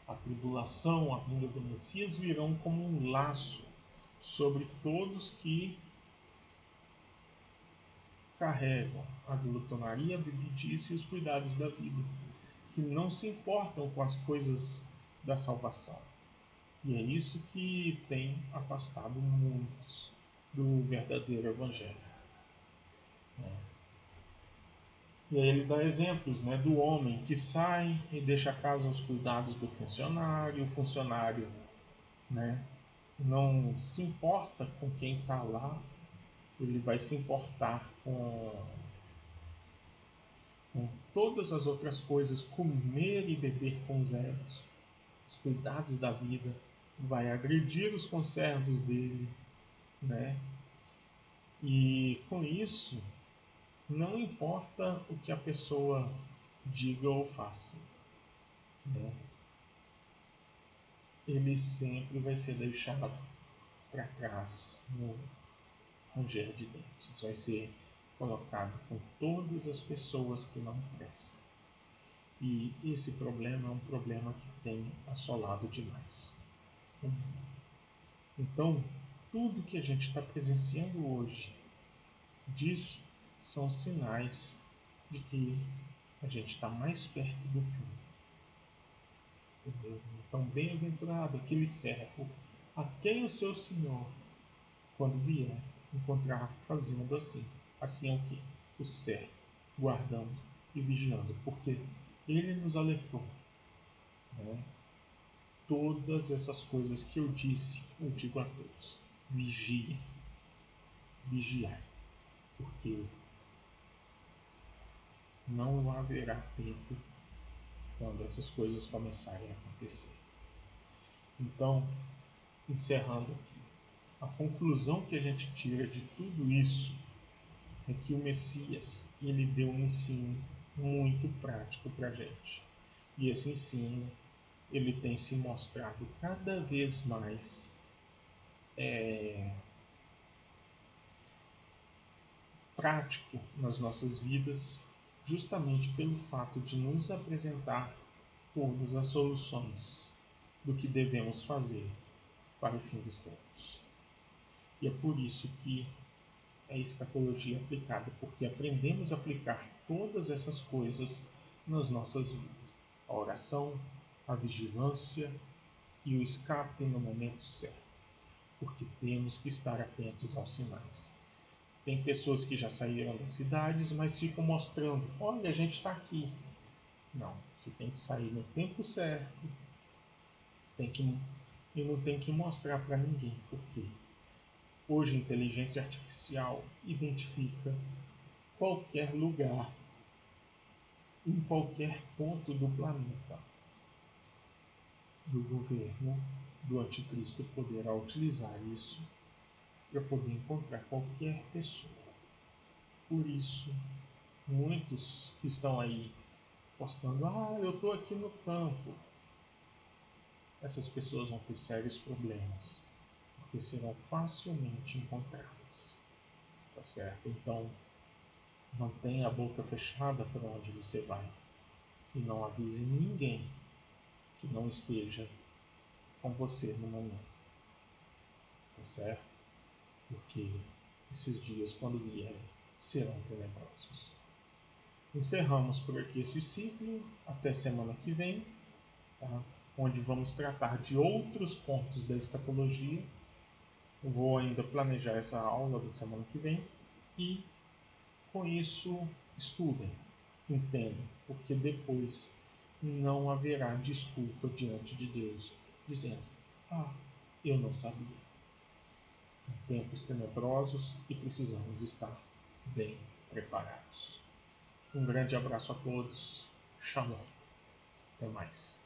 [SPEAKER 1] a tribulação, a vinda do Messias, virão como um laço sobre todos que carregam a glutonaria, a bebedice e os cuidados da vida, que não se importam com as coisas da salvação. E é isso que tem afastado muitos do verdadeiro Evangelho. E aí ele dá exemplos, né, do homem que sai e deixa a casa aos cuidados do funcionário, o funcionário, né, não se importa com quem está lá, ele vai se importar com todas as outras coisas, comer e beber com os erros, os cuidados da vida, vai agredir os conservos dele, né? E com isso, não importa o que a pessoa diga ou faça, né? Ele sempre vai ser deixado para trás ranger de dentes, vai ser colocado com todas as pessoas que não prestam. E esse problema é um problema que tem assolado demais o mundo. Então, tudo que a gente está presenciando hoje disso são sinais de que a gente está mais perto do fim. Entendeu? Então, bem-aventurado aquele servo a quem o seu Senhor, quando vier, encontrar fazendo assim. Assim é o que? O servo, guardando e vigiando, porque ele nos alertou. Né? Todas essas coisas que eu disse, eu digo a todos: vigiem, vigiai, porque não haverá tempo quando essas coisas começarem a acontecer. Então, encerrando aqui, a conclusão que a gente tira de tudo isso é que o Messias, ele deu um ensino muito prático para a gente. E esse ensino, ele tem se mostrado cada vez mais prático nas nossas vidas, justamente pelo fato de nos apresentar todas as soluções do que devemos fazer para o fim dos tempos. E é por isso que é escatologia aplicada, porque aprendemos a aplicar todas essas coisas nas nossas vidas. A oração, a vigilância e o escape no momento certo, porque temos que estar atentos aos sinais. Tem pessoas que já saíram das cidades, mas ficam mostrando: olha, a gente está aqui. Não, você tem que sair no tempo certo, e não tem que mostrar para ninguém. Por quê? Hoje a inteligência artificial identifica qualquer lugar, em qualquer ponto do planeta, do governo do anticristo poderá utilizar isso para poder encontrar qualquer pessoa. Por isso, muitos que estão aí postando: eu estou aqui no campo, essas pessoas vão ter sérios problemas, porque serão facilmente encontradas. Tá certo? Então, mantenha a boca fechada para onde você vai e não avise ninguém que não esteja com você no momento. Tá certo? Porque esses dias, quando vierem, serão tenebrosos. Encerramos por aqui esse ciclo. Até semana que vem, tá? Onde vamos tratar de outros pontos da escatologia. Eu vou ainda planejar essa aula da semana que vem e, com isso, estudem, entendam, porque depois não haverá desculpa diante de Deus, dizendo: eu não sabia. São tempos tenebrosos e precisamos estar bem preparados. Um grande abraço a todos. Shalom. Até mais.